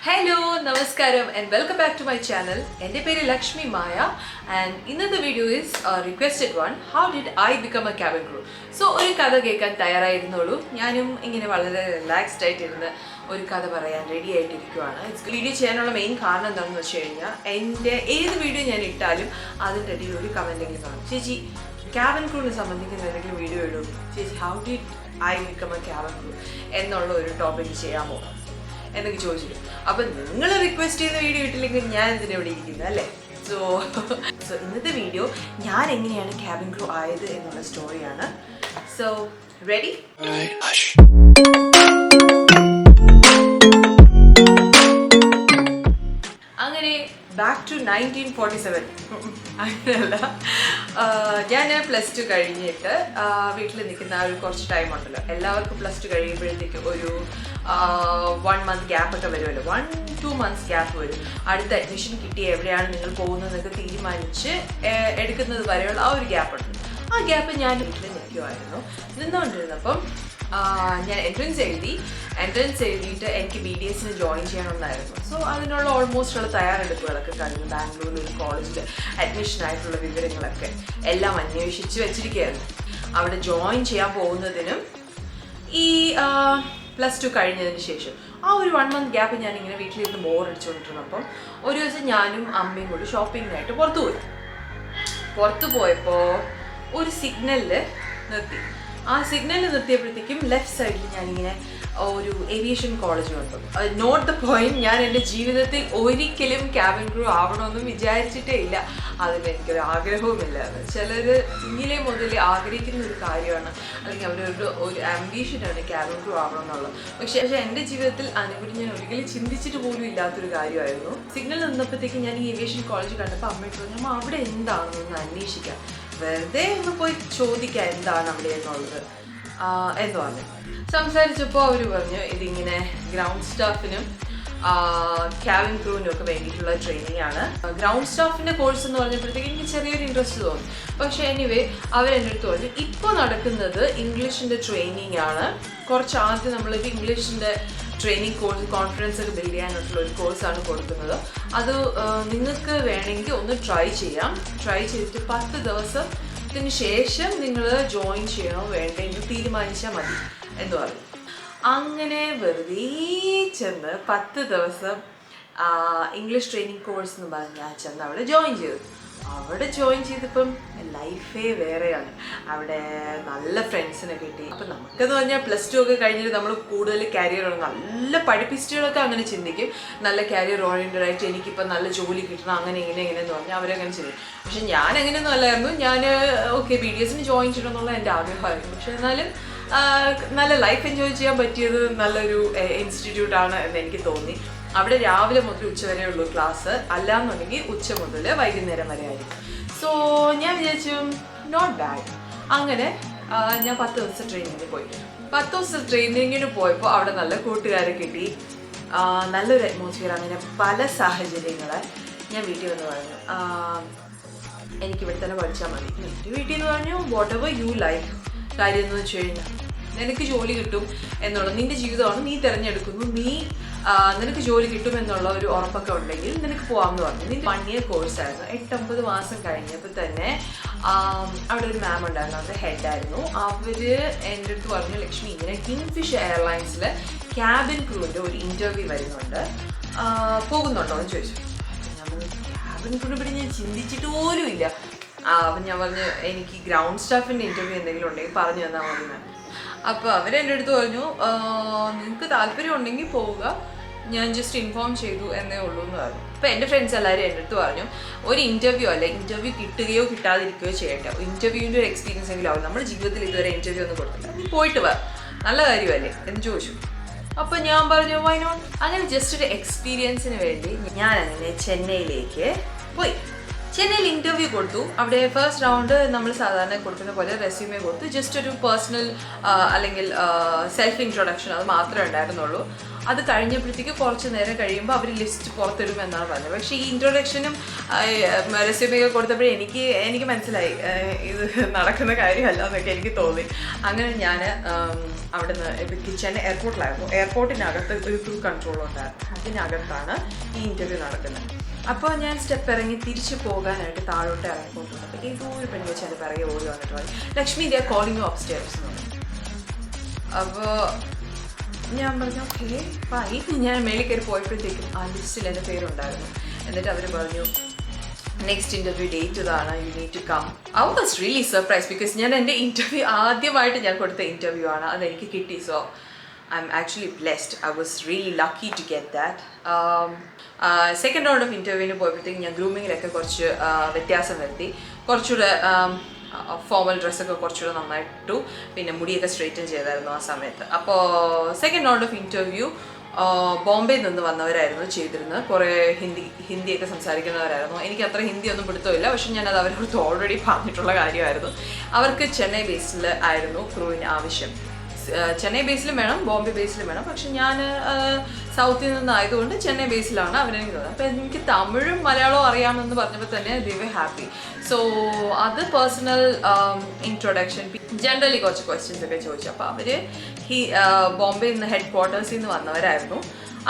Hello, Namaskaram and welcome back to my channel. എൻ്റെ പേര് ലക്ഷ്മി മായ and ഇന്നത്തെ video is a requested one. How did I become a cabin crew? So ഒരു കഥ കേൾക്കാൻ തയ്യാറായിരുന്നുള്ളൂ. ഞാനും ഇങ്ങനെ വളരെ റിലാക്സ്ഡ് ആയിട്ടിരുന്ന് ഒരു കഥ പറയാൻ റെഡി ആയിട്ടിരിക്കുവാണ്. വീഡിയോ ചെയ്യാനുള്ള മെയിൻ കാരണം എന്താണെന്ന് വെച്ച് കഴിഞ്ഞാൽ എൻ്റെ ഏത് വീഡിയോ ഞാൻ ഇട്ടാലും അതിൻ്റെ ഇടയിൽ ഒരു കമൻറ്റെങ്കിലും കാണും. ചേച്ചി ക്യാബിൻ ക്രൂവിനെ സംബന്ധിക്കുന്ന എന്തെങ്കിലും വീഡിയോ ഇടും, ചേച്ചി how did I become a cabin crew എന്നുള്ള ഒരു ടോപ്പിക് ചെയ്യാമോ എന്നൊക്കെ ചോദിച്ചിട്ട്. അപ്പം നിങ്ങൾ റിക്വസ്റ്റ് ചെയ്യുന്ന വീഡിയോ ഇട്ടില്ലെങ്കിൽ ഞാൻ എന്തിനാ ഇവിടെ ഇരിക്കുന്നത് അല്ലേ? സോ ഇന്നത്തെ വീഡിയോ ഞാൻ എങ്ങനെയാണ് ക്യാബിൻ ക്രൂ ആയത് എന്നുള്ള സ്റ്റോറിയാണ്. So ready? അങ്ങനെ ബാക്ക് ടു 1947. അങ്ങനെയല്ല, ഞാൻ +2 കഴിഞ്ഞിട്ട് വീട്ടിൽ നിൽക്കുന്ന ഒരു കുറച്ച് ടൈം ഉണ്ടല്ലോ, എല്ലാവർക്കും +2 കഴിയുമ്പോഴത്തേക്ക് ഒരു 1 month ഗ്യാപ്പ് ഒക്കെ വരുമല്ലോ, 1-2 months ഗ്യാപ്പ് വരും. അടുത്ത അഡ്മിഷൻ കിട്ടി എവിടെയാണ് നിങ്ങൾ പോകുന്നതെന്നൊക്കെ തീരുമാനിച്ച് എടുക്കുന്നത് വരെയുള്ള ആ ഒരു ഗ്യാപ്പ് ഉണ്ട്. ആ ഗ്യാപ്പ് ഞാൻ വീട്ടിൽ നിൽക്കുമായിരുന്നു. നിന്നുകൊണ്ടിരുന്നപ്പം ഞാൻ എൻട്രൻസ് എഴുതിയിട്ട് എനിക്ക് BDS ജോയിൻ ചെയ്യണമെന്നായിരുന്നു. സോ അതിനുള്ള ഓൾമോസ്റ്റ് ഉള്ള തയ്യാറെടുപ്പുകളൊക്കെ കഴിഞ്ഞു. ബാംഗ്ലൂരിൽ ഒരു കോളേജിൽ അഡ്മിഷൻ ആയിട്ടുള്ള വിവരങ്ങളൊക്കെ എല്ലാം അന്വേഷിച്ച് വെച്ചിരിക്കുകയായിരുന്നു. അവിടെ ജോയിൻ ചെയ്യാൻ പോകുന്നതിനും ഈ +2 കഴിഞ്ഞതിന് ശേഷം ആ ഒരു 1 month ഗ്യാപ്പ് ഞാനിങ്ങനെ വീട്ടിലിരുന്ന് ബോറടിച്ചുകൊണ്ടിരുന്നപ്പം ഒരു ദിവസം ഞാനും അമ്മയും കൂടി ഷോപ്പിങ്ങിനായിട്ട് പുറത്തു പോയപ്പോൾ ഒരു സിഗ്നലിൽ നിർത്തി. ആ സിഗ്നലിൽ നിർത്തിയപ്പോഴത്തേക്കും ലെഫ്റ്റ് സൈഡിൽ ഞാനിങ്ങനെ ഒരു ഏവിയേഷൻ കോളേജ് കണ്ടു. നോട്ട് ദ പോയിന്റ്, ഞാൻ എൻ്റെ ജീവിതത്തിൽ ഒരിക്കലും ക്യാബിൻ ക്രൂ ആവണമെന്നും വിചാരിച്ചിട്ടേ ഇല്ല. അതിലെനിക്കൊരു ആഗ്രഹവുമില്ല. ചിലർ കുഞ്ഞിലെ മുതൽ ആഗ്രഹിക്കുന്ന ഒരു കാര്യമാണ്, അല്ലെങ്കിൽ അവരൊരു ആംബിഷനാണ് ക്യാബിൻ ക്രൂ ആവണം എന്നുള്ളത്. പക്ഷേ എൻ്റെ ജീവിതത്തിൽ അതിനെക്കുറിച്ച് ഞാൻ ഒരിക്കലും ചിന്തിച്ചിട്ട് പോലും ഇല്ലാത്തൊരു കാര്യമായിരുന്നു. സിഗ്നൽ നിന്നപ്പോഴത്തേക്കും ഞാൻ ഈ ഏവിയേഷൻ കോളേജ് കണ്ടപ്പോൾ അമ്മയിട്ട് പറഞ്ഞു, അമ്മ അവിടെ എന്താണെന്നൊന്ന് അന്വേഷിക്കാം, വെറുതെ ഒന്ന് പോയി ചോദിക്കാം എന്താണ് അവിടെ എന്നുള്ളത് എന്ന് പറഞ്ഞു. സംസാരിച്ചപ്പോൾ അവർ പറഞ്ഞു ഇതിങ്ങനെ ഗ്രൗണ്ട് സ്റ്റാഫിനും ക്യാബിൻ ക്രൂവിനും ഒക്കെ വേണ്ടിയിട്ടുള്ള ട്രെയിനിങ് ആണ്. ഗ്രൗണ്ട് സ്റ്റാഫിൻ്റെ കോഴ്സ് എന്ന് പറഞ്ഞപ്പോഴത്തേക്ക് എനിക്ക് ചെറിയൊരു ഇൻട്രസ്റ്റ് തോന്നി. പക്ഷേ എനിവേ അവരെൻ്റെ അടുത്ത് പറഞ്ഞു ഇപ്പോൾ നടക്കുന്നത് ഇംഗ്ലീഷിൻ്റെ ട്രെയിനിങ് ആണ്. കുറച്ച് ആദ്യം നമ്മളൊരു ഇംഗ്ലീഷിൻ്റെ ട്രെയിനിങ് കോഴ്സ്, കോൺഫിഡൻസ് ഒക്കെ ബിൽഡ് ചെയ്യാനായിട്ടുള്ള ഒരു കോഴ്സാണ് കൊടുക്കുന്നത്. അത് നിങ്ങൾക്ക് വേണമെങ്കിൽ ഒന്ന് ട്രൈ ചെയ്തിട്ട് 10 ദിവസത്തിന് ശേഷം നിങ്ങൾ ജോയിൻ ചെയ്യണോ വേണ്ടെങ്കിൽ തീരുമാനിച്ചാൽ മതി എന്ന് പറഞ്ഞു. അങ്ങനെ വെറുതെ ചെന്ന് 10 ദിവസം ഇംഗ്ലീഷ് ട്രെയിനിങ് കോഴ്സ് എന്ന് പറഞ്ഞാൽ ചെന്ന് അവിടെ ജോയിൻ ചെയ്തു. അവിടെ ജോയിൻ ചെയ്തപ്പം ലൈഫേ വേറെയാണ്. അവിടെ നല്ല ഫ്രണ്ട്സിനെ കിട്ടി. അപ്പം നമുക്കെന്ന് പറഞ്ഞാൽ +2 ഒക്കെ കഴിഞ്ഞിട്ട് നമ്മൾ കൂടുതൽ കരിയർ നല്ല പഠിപ്പിസ്റ്റുകളൊക്കെ അങ്ങനെ ചിന്തിക്കും, നല്ല കരിയർ ഓറിയൻറ്റഡ് ആയിട്ട് എനിക്കിപ്പം നല്ല ജോലി കിട്ടണം അങ്ങനെ ഇങ്ങനെയെന്ന് പറഞ്ഞാൽ അവരങ്ങനെ ചിന്തിക്കും. പക്ഷെ ഞാൻ അങ്ങനെയൊന്നും അല്ലായിരുന്നു. ഞാൻ BDS ജോയിൻ ചെയ്യണം എന്നുള്ള എൻ്റെ ആഗ്രഹമായിരുന്നു. പക്ഷെ എന്നാലും നല്ല ലൈഫ് എൻജോയ് ചെയ്യാൻ പറ്റിയത് നല്ലൊരു ഇൻസ്റ്റിറ്റ്യൂട്ടാണ് എന്ന് എനിക്ക് തോന്നി. അവിടെ രാവിലെ മുതൽ ഉച്ച വരെ ഉള്ളൂ ക്ലാസ്, അല്ലാന്നുണ്ടെങ്കിൽ ഉച്ച മുതൽ വൈകുന്നേരം വരെ ആയിരിക്കും. സോ ഞാൻ വിചാരിച്ചു നോട്ട് ബാഡ്. അങ്ങനെ ഞാൻ 10 ദിവസം ട്രെയിനിങ്ങിന് പോയി. 10 ദിവസം ട്രെയിനിങ്ങിന് പോയപ്പോൾ അവിടെ നല്ല കൂട്ടുകാരെ കിട്ടി, നല്ലൊരു അറ്റ്മോസ്ഫിയർ. അങ്ങനെ പല സാഹചര്യങ്ങൾ ഞാൻ വീട്ടിൽ വന്ന് പറഞ്ഞു എനിക്കിവിടെ തന്നെ പഠിച്ചാൽ മതി. എൻ്റെ വീട്ടിൽ നിന്ന് പറഞ്ഞു വാട്ട് എവർ യു ലൈക്ക്. കാര്യം എന്ന് വെച്ച് കഴിഞ്ഞാൽ നിനക്ക് ജോലി കിട്ടും എന്നുള്ള, നിൻ്റെ ജീവിതമാണ് നീ തിരഞ്ഞെടുക്കുന്നു, നിനക്ക് ജോലി കിട്ടുമെന്നുള്ള ഒരു ഉറപ്പൊക്കെ ഉണ്ടെങ്കിൽ നിനക്ക് പോകാമെന്ന് പറഞ്ഞു. നിൻ്റെ 1 year കോഴ്സായിരുന്നു. 8-9 മാസം കഴിഞ്ഞപ്പോൾ തന്നെ അവിടെ ഒരു മാം ഉണ്ടായിരുന്നു, അവരുടെ ഹെഡായിരുന്നു. അവർ എൻ്റെ അടുത്ത് പറഞ്ഞു ലക്ഷ്മി ഇങ്ങനെ കിങ്ഫിഷ് എയർലൈൻസിൽ ക്യാബിൻ ക്രൂവിൻ്റെ ഒരു ഇൻ്റർവ്യൂ വരുന്നുണ്ട്, പോകുന്നുണ്ടോ എന്ന് ചോദിച്ചു. ഞാൻ പറഞ്ഞു ക്യാബിൻ ക്രൂവിനെ പറ്റി ഞാൻ ചിന്തിച്ചിട്ട് പോലും ഇല്ല. അപ്പം ഞാൻ പറഞ്ഞു എനിക്ക് ഗ്രൗണ്ട് സ്റ്റാഫിൻ്റെ ഇൻ്റർവ്യൂ എന്തെങ്കിലും ഉണ്ടെങ്കിൽ പറഞ്ഞു തന്നാൽ മതി മാം. അപ്പോൾ അവരെൻ്റെ അടുത്ത് പറഞ്ഞു നിങ്ങൾക്ക് താല്പര്യം ഉണ്ടെങ്കിൽ പോവുക, ഞാൻ ജസ്റ്റ് ഇൻഫോം ചെയ്തു എന്നേ ഉള്ളൂ എന്ന് പറഞ്ഞു. അപ്പോൾ എൻ്റെ ഫ്രണ്ട്സ് എല്ലാവരും എൻ്റെ അടുത്ത് പറഞ്ഞു ഒരു ഇൻ്റർവ്യൂ കിട്ടുകയോ കിട്ടാതിരിക്കുകയോ ചെയ്യട്ടെ, ഇൻ്റർവ്യൂവിൻ്റെ ഒരു എക്സ്പീരിയൻസ് എങ്കിലും ആവും. നമ്മുടെ ജീവിതത്തിൽ ഇതുവരെ ഇൻ്റർവ്യൂ ഒന്നും കൊടുത്തില്ല, നീ പോയിട്ട് വാ, നല്ല കാര്യമല്ലേ എന്ന് ചോദിച്ചു. അപ്പോൾ ഞാൻ പറഞ്ഞു വൈ നോട്ട്. അങ്ങനെ ജസ്റ്റ് ഒരു എക്സ്പീരിയൻസിന് വേണ്ടി ഞാൻ അങ്ങനെ ചെന്നൈയിലേക്ക് പോയി. ചെന്നൈയിൽ ഇൻ്റർവ്യൂ കൊടുത്തു. അവിടെ ഫസ്റ്റ് റൗണ്ട് നമ്മൾ സാധാരണ കൊടുക്കുന്ന പോലെ റെസ്യൂമേ കൊടുത്തു, ജസ്റ്റ് ഒരു പേഴ്സണൽ അല്ലെങ്കിൽ സെൽഫ് ഇൻട്രൊഡക്ഷൻ അത് മാത്രമേ ഉണ്ടായിരുന്നുള്ളൂ. അത് കഴിഞ്ഞപ്പോഴത്തേക്ക് കുറച്ച് നേരം കഴിയുമ്പോൾ അവർ ലിസ്റ്റ് പുറത്തിടുമെന്നാണ് പറഞ്ഞത്. പക്ഷേ ഈ ഇൻട്രൊഡക്ഷനും റെസ്യൂമൊക്കെ കൊടുത്തപ്പോഴേ എനിക്ക് മനസ്സിലായി ഇത് നടക്കുന്ന കാര്യമല്ല എന്നൊക്കെ എനിക്ക് തോന്നി. അങ്ങനെ ഞാൻ അവിടെ നിന്ന് കിച്ചൺ എയർപോർട്ടിലായിരുന്നു. എയർപോർട്ടിനകത്ത് ഒരു ക്രൂ കൺട്രോൾ ഉണ്ടായിരുന്നു. അതിനകത്താണ് ഈ ഇൻ്റർവ്യൂ നടക്കുന്നത്. അപ്പോൾ ഞാൻ സ്റ്റെപ്പ് ഇറങ്ങി തിരിച്ച് പോകാനായിട്ട് താഴോട്ട് ഇറങ്ങിക്കൊണ്ടിരുന്നത് അപ്പോൾ ഏതോ ഒരു പെൺകൊച്ച് എൻ്റെ പിറകെ ഓടി വന്നിട്ട് പറഞ്ഞു, Lakshmi they are calling U upstairs എന്ന് പറഞ്ഞു. അപ്പോൾ ഞാൻ പറഞ്ഞു ഓക്കെ ഫൈൻ. ഞാൻ മേളിൽ കയറി പോയപ്പോഴത്തേക്കും ആ ലിസ്റ്റിൽ എൻ്റെ പേരുണ്ടായിരുന്നു. എന്നിട്ട് അവർ പറഞ്ഞു നെക്സ്റ്റ് ഇൻ്റർവ്യൂ ഡേറ്റ് ഇതാണ്, you need to come. I was really surprise because ഞാൻ എൻ്റെ ഇൻ്റർവ്യൂ ആദ്യമായിട്ട് ഞാൻ കൊടുത്ത ഇൻ്റർവ്യൂ ആണ്, അതെനിക്ക് കിട്ടി. So I'm actually blessed. I was really lucky to get that. Second round of interview പോയപ്പോഴത്തേക്കും ഞാൻ ഗ്രൂമിങ്ങിലൊക്കെ കുറച്ച് വ്യത്യാസം വരുത്തി. കുറച്ചുകൂടെ ഫോർമൽ ഡ്രസ്സൊക്കെ കുറച്ചുകൂടെ നന്നായിട്ടു. പിന്നെ മുടിയൊക്കെ സ്ട്രെയിറ്റൻ ചെയ്തായിരുന്നു ആ സമയത്ത്. അപ്പോൾ സെക്കൻഡ് റൗണ്ട് ഓഫ് ഇൻ്റർവ്യൂ ബോംബെയിൽ നിന്ന് വന്നവരായിരുന്നു ചെയ്തിരുന്നത്. കുറേ ഹിന്ദിയൊക്കെ സംസാരിക്കുന്നവരായിരുന്നു. എനിക്ക് അത്ര ഹിന്ദി ഒന്നും പിടുത്തമില്ല, പക്ഷെ ഞാനത് അവരോട് ഓൾറെഡി പറഞ്ഞിട്ടുള്ള കാര്യമായിരുന്നു. അവർക്ക് ചെന്നൈ ബേസിൽ ആയിരുന്നു ക്രൂവിന് ആവശ്യം. ചെന്നൈ ബേസിലും വേണം, ബോംബെ ബേസിലും വേണം. പക്ഷെ ഞാൻ സൗത്തിൽ നിന്നായതുകൊണ്ട് ചെന്നൈ ബേസിലാണ് അവരെനിക്ക് തോന്നുന്നത്. അപ്പോൾ എനിക്ക് തമിഴും മലയാളവും അറിയാമെന്ന് പറഞ്ഞപ്പോൾ തന്നെ ദേ വർ ഹാപ്പി. സോ അത് പേഴ്സണൽ ഇൻട്രൊഡക്ഷൻ, ജനറലി കുറച്ച് ക്വസ്റ്റ്യൻസ് ഒക്കെ ചോദിച്ചു. അപ്പോൾ അവർ ബോംബെയിൽ നിന്ന് ഹെഡ് ക്വാർട്ടേഴ്സിൽ നിന്ന് വന്നവരായിരുന്നു.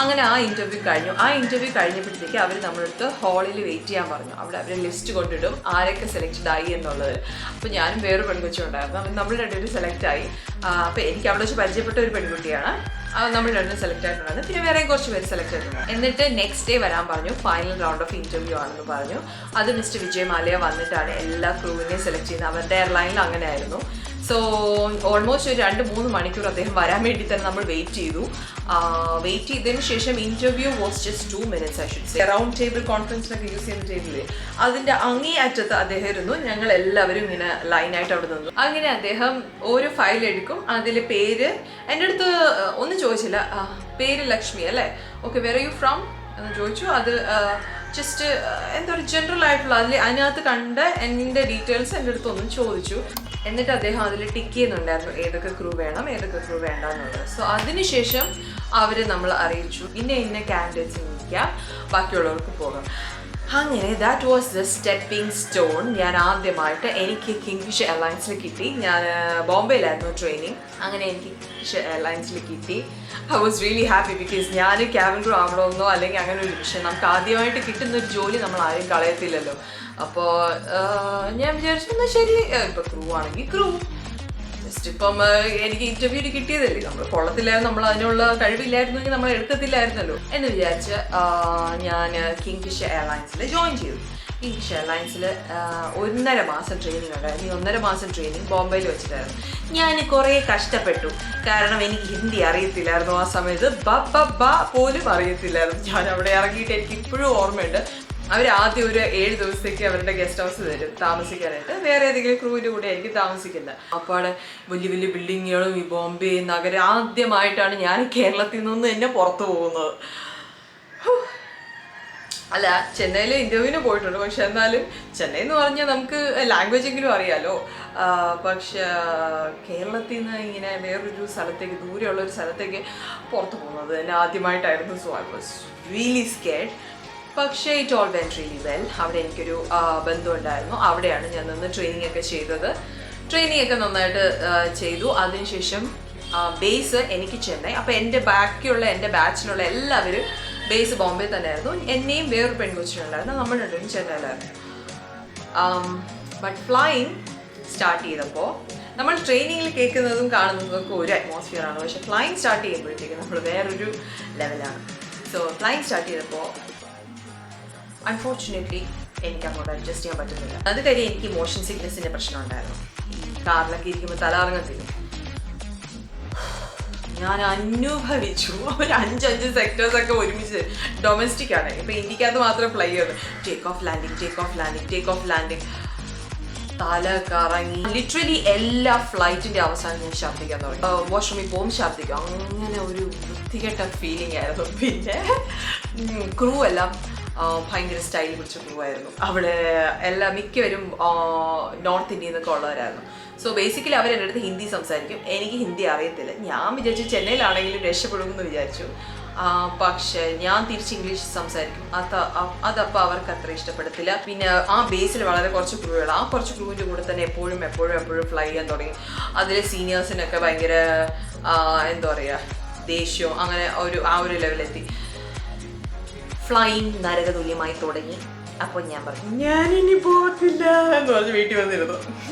അങ്ങനെ ആ ഇൻ്റർവ്യൂ കഴിഞ്ഞു. ആ ഇൻ്റർവ്യൂ കഴിഞ്ഞപ്പോഴത്തേക്ക് അവർ നമ്മളടുത്ത് ഹാളിൽ വെയിറ്റ് ചെയ്യാൻ പറഞ്ഞു. അവിടെ അവർ ലിസ്റ്റ് കൊണ്ടിടും ആരൊക്കെ സെലക്റ്റഡ് ആയി എന്നുള്ളത്. അപ്പോൾ ഞാനും വേറെ പെൺകുച്ചിയുണ്ടായിരുന്നു. അപ്പം നമ്മൾ രണ്ടുപേരും സെലക്ട് ആയി. അപ്പോൾ എനിക്ക് അവിടെ വെച്ച് പരിചയപ്പെട്ട ഒരു പെൺകുട്ടിയാണ്. നമ്മൾ രണ്ടും സെലക്ട് ആയിട്ടുണ്ടായിരുന്നു. പിന്നെ വേറെ കുറച്ച് പേര് സെലക്ട് ആയിട്ടുണ്ട്. എന്നിട്ട് നെക്സ്റ്റ് ഡേ വരാൻ പറഞ്ഞു. ഫൈനൽ റൗണ്ട് ഓഫ് ഇൻ്റർവ്യൂ ആണെന്ന് പറഞ്ഞു. അത് മിസ്റ്റർ വിജയ് മാലിയ വന്നിട്ടാണ് എല്ലാ ക്രൂവിനെയും സെലക്ട് ചെയ്യുന്നത്. അവരുടെ എയർലൈനിൽ അങ്ങനെ ആയിരുന്നു. സോ ഓൾമോസ്റ്റ് ഒരു 2-3 മണിക്കൂർ അദ്ദേഹം വരാൻ വേണ്ടി തന്നെ നമ്മൾ വെയിറ്റ് ചെയ്തു. വെയിറ്റ് ചെയ്തതിന് ശേഷം interview was just 2 minutes I should say. Round table കോൺഫറൻസിനൊക്കെ യൂസ് ചെയ്യുന്ന ടേബിളിൽ അതിൻ്റെ അങ്ങേ അറ്റത്ത് അദ്ദേഹം ഇരുന്നു. ഞങ്ങൾ എല്ലാവരും ഇങ്ങനെ ലൈനായിട്ട് അവിടെ നിന്നു. അങ്ങനെ അദ്ദേഹം ഓരോ ഫയൽ എടുക്കും. അതിൽ പേര് എൻ്റെ അടുത്ത് ഒന്നും ചോദിച്ചില്ല. പേര് ലക്ഷ്മി അല്ലേ, okay where are you from എന്ന് ചോദിച്ചു. അത് ജസ്റ്റ് എന്താ പറയുക ജനറൽ ആയിട്ടുള്ള അതിനകത്ത് കണ്ട എൻ്റെ ഡീറ്റെയിൽസ് എൻ്റെ അടുത്ത് ഒന്നും ചോദിച്ചു. എന്നിട്ട് അദ്ദേഹം അതിൽ ടിക്ക് ചെയ്യുന്നുണ്ടായിരുന്നു ഏതൊക്കെ ക്രൂ വേണം ഏതൊക്കെ ക്രൂ വേണ്ട എന്നുള്ളത്. സോ അതിനുശേഷം അവർ നമ്മൾ അറിയിച്ചു ഇന്ന കാൻഡിഡേറ്റ്സ് നിൽക്കാം, ബാക്കിയുള്ളവർക്ക് പോകാം. അങ്ങനെ that was the stepping stone. ഞാൻ ആദ്യമായിട്ട് എനിക്ക് കിങ്ഫിഷർ എയർലൈൻസിൽ കിട്ടി. ഞാൻ ബോംബെയിലായിരുന്നു ട്രെയിനിങ്. അങ്ങനെ എനിക്ക് കിങ്ഫിഷർ എയർലൈൻസിൽ കിട്ടി. I was really happy because ഞാൻ ക്യാബിൻ ക്രൂ ആവണമെന്നോ അല്ലെങ്കിൽ അങ്ങനെ ഒരു വിഷയം, നമുക്ക് ആദ്യമായിട്ട് കിട്ടുന്നൊരു ജോലി നമ്മൾ ആരും കളയത്തില്ലല്ലോ. അപ്പോൾ ഞാൻ വിചാരിച്ചു എന്നാൽ ശരി, ഇപ്പോൾ ക്രൂ ആണെങ്കിൽ ക്രൂ ജസ്റ്റ് ഇപ്പം എനിക്ക് ഇൻ്റർവ്യൂവിന് കിട്ടിയതല്ലേ, നമ്മൾ കൊള്ളത്തില്ലായിരുന്നു, നമ്മൾ അതിനുള്ള കഴിവില്ലായിരുന്നെങ്കിൽ നമ്മൾ എടുക്കത്തില്ലായിരുന്നല്ലോ എന്ന് വിചാരിച്ച് ഞാൻ കിങ്ഫിഷർ എയർലൈൻസിൽ ജോയിൻ ചെയ്തു. കിങ്ഫിഷർ എയർലൈൻസിൽ 1.5 മാസം ട്രെയിനിങ് ഉണ്ടായിരുന്നു. 1.5 മാസം ട്രെയിനിങ് ബോംബെയിൽ വെച്ചിട്ടായിരുന്നു. ഞാൻ കുറേ കഷ്ടപ്പെട്ടു, കാരണം എനിക്ക് ഹിന്ദി അറിയത്തില്ലായിരുന്നു. ആ സമയത്ത് ബ പോലും അറിയത്തില്ലായിരുന്നു. ഞാൻ അവിടെ ഇറങ്ങിയിട്ട് എനിക്ക് ഇപ്പോഴും ഓർമ്മയുണ്ട്. അവർ ആദ്യം ഒരു 7 ദിവസത്തേക്ക് അവരുടെ ഗസ്റ്റ് ഹൗസ് തരും താമസിക്കാനായിട്ട്. വേറെ ഏതെങ്കിലും ക്രൂവിൻ്റെ കൂടെ ആയിരിക്കും താമസിക്കുന്നത്. അപ്പോൾ അവിടെ വലിയ വലിയ ബിൽഡിങ്ങുകളും ഈ ബോംബെ നഗരം ആദ്യമായിട്ടാണ് ഞാൻ കേരളത്തിൽ നിന്ന് തന്നെ പുറത്തു പോകുന്നത്. അല്ല, ചെന്നൈയിൽ ഇൻ്റർവ്യൂവിന് പോയിട്ടുണ്ട്. പക്ഷെ എന്നാലും ചെന്നൈ എന്ന് പറഞ്ഞാൽ നമുക്ക് ലാംഗ്വേജ് എങ്കിലും അറിയാലോ. പക്ഷെ കേരളത്തിൽ നിന്ന് ഇങ്ങനെ വേറൊരു സ്ഥലത്തേക്ക്, ദൂരെയുള്ളൊരു സ്ഥലത്തേക്ക് പുറത്തു പോകുന്നത് തന്നെ ആദ്യമായിട്ടായിരുന്നു. So I was really scared. പക്ഷേ it all went really well. അവിടെ എനിക്കൊരു ബന്ധമുണ്ടായിരുന്നു. അവിടെയാണ് ഞാൻ നിന്ന് ട്രെയിനിങ് ഒക്കെ ചെയ്തത്. ട്രെയിനിങ് ഒക്കെ നന്നായിട്ട് ചെയ്തു. അതിനുശേഷം ബേസ് എനിക്ക് ചെന്നൈ. അപ്പോൾ എൻ്റെ ബാക്കിയുള്ള എൻ്റെ ബാച്ചിലുള്ള എല്ലാവരും ബേസ് ബോംബെ തന്നെയായിരുന്നു. എന്നെയും വേറൊരു പെൺകൊച്ചിനുണ്ടായിരുന്നു. നമ്മൾ രണ്ടുപേരും ചെന്നൈയിലായിരുന്നു. ബട്ട് ഫ്ലൈയിങ് സ്റ്റാർട്ട് ചെയ്തപ്പോൾ നമ്മൾ ട്രെയിനിങ്ങിൽ കേൾക്കുന്നതും കാണുന്നതും ഒക്കെ ഒരു അറ്റ്മോസ്ഫിയറാണ്. പക്ഷേ ഫ്ലൈയിങ് സ്റ്റാർട്ട് ചെയ്യുമ്പോഴത്തേക്കും നമ്മൾ വേറൊരു ലെവലാണ്. സോ ഫ്ലൈയിങ് സ്റ്റാർട്ട് ചെയ്തപ്പോൾ അൺഫോർച്ചുനേറ്റ്ലി എനിക്ക് അങ്ങോട്ട് അഡ്ജസ്റ്റ് ചെയ്യാൻ പറ്റുന്നില്ല. അത് കാര്യം എനിക്ക് മോഷൻ സിക്നെസ്സിൻ്റെ പ്രശ്നം ഉണ്ടായിരുന്നു. കാറിലൊക്കെ ഇരിക്കുമ്പോൾ തലകറങ്ങത്തില്ല. ഞാൻ അനുഭവിച്ചു. ഒരു 5 സെക്ടേഴ്സൊക്കെ ഒരുമിച്ച് ഡൊമസ്റ്റിക് ആണ്. ഇപ്പം ഇന്ത്യക്കകത്ത് മാത്രം ഫ്ലൈ ചെയ്തു. ടേക്ക് ഓഫ് ലാൻഡിങ് തല കറങ്ങി. ലിറ്ററലി എല്ലാ ഫ്ലൈറ്റിൻ്റെ അവസാനം ഞാൻ ഛർദ്ദിക്കാൻ തുടങ്ങി. വാഷ്റൂമിൽ പോകും, ഛർദ്ദിക്കും. അങ്ങനെ ഒരു വൃത്തികെട്ട ഫീലിംഗ് ആയിരുന്നു. പിന്നെ ക്രൂ എല്ലാം ഭയങ്കര സ്റ്റൈൽ പിടിച്ച ക്രൂ ആയിരുന്നു. അവിടെ മിക്കവരും നോർത്ത് ഇന്ത്യയിൽ നിന്നൊക്കെ ഉള്ളവരായിരുന്നു. സോ ബേസിക്കലി അവരെൻ്റെ അടുത്ത് ഹിന്ദി സംസാരിക്കും. എനിക്ക് ഹിന്ദി അറിയത്തില്ല. ഞാൻ വിചാരിച്ചു ചെന്നൈയിലാണെങ്കിലും രക്ഷപ്പെടുമെന്ന് വിചാരിച്ചു. പക്ഷെ ഞാൻ തിരിച്ച് ഇംഗ്ലീഷ് സംസാരിക്കും. അതപ്പോൾ അവർക്ക് അത്ര ഇഷ്ടപ്പെടത്തില്ല. പിന്നെ ആ ബേസിൽ വളരെ കുറച്ച് ക്രൂകൾ, ആ കുറച്ച് ക്രൂവിൻ്റെ കൂടെ തന്നെ എപ്പോഴും ഫ്ലൈ ചെയ്യാൻ തുടങ്ങി. അതിലെ സീനിയേഴ്സിനൊക്കെ ഭയങ്കര എന്താ പറയുക, ദേഷ്യവും അങ്ങനെ ആ ഒരു ലെവലെത്തി. ഫ്ലൈയിങ് നരകതുല്യമായി തുടങ്ങി. അപ്പോൾ ഞാൻ പറഞ്ഞു ഞാനിനി പോകത്തില്ല എന്ന് പറഞ്ഞ് വീട്ടിൽ വന്നിരുന്നു.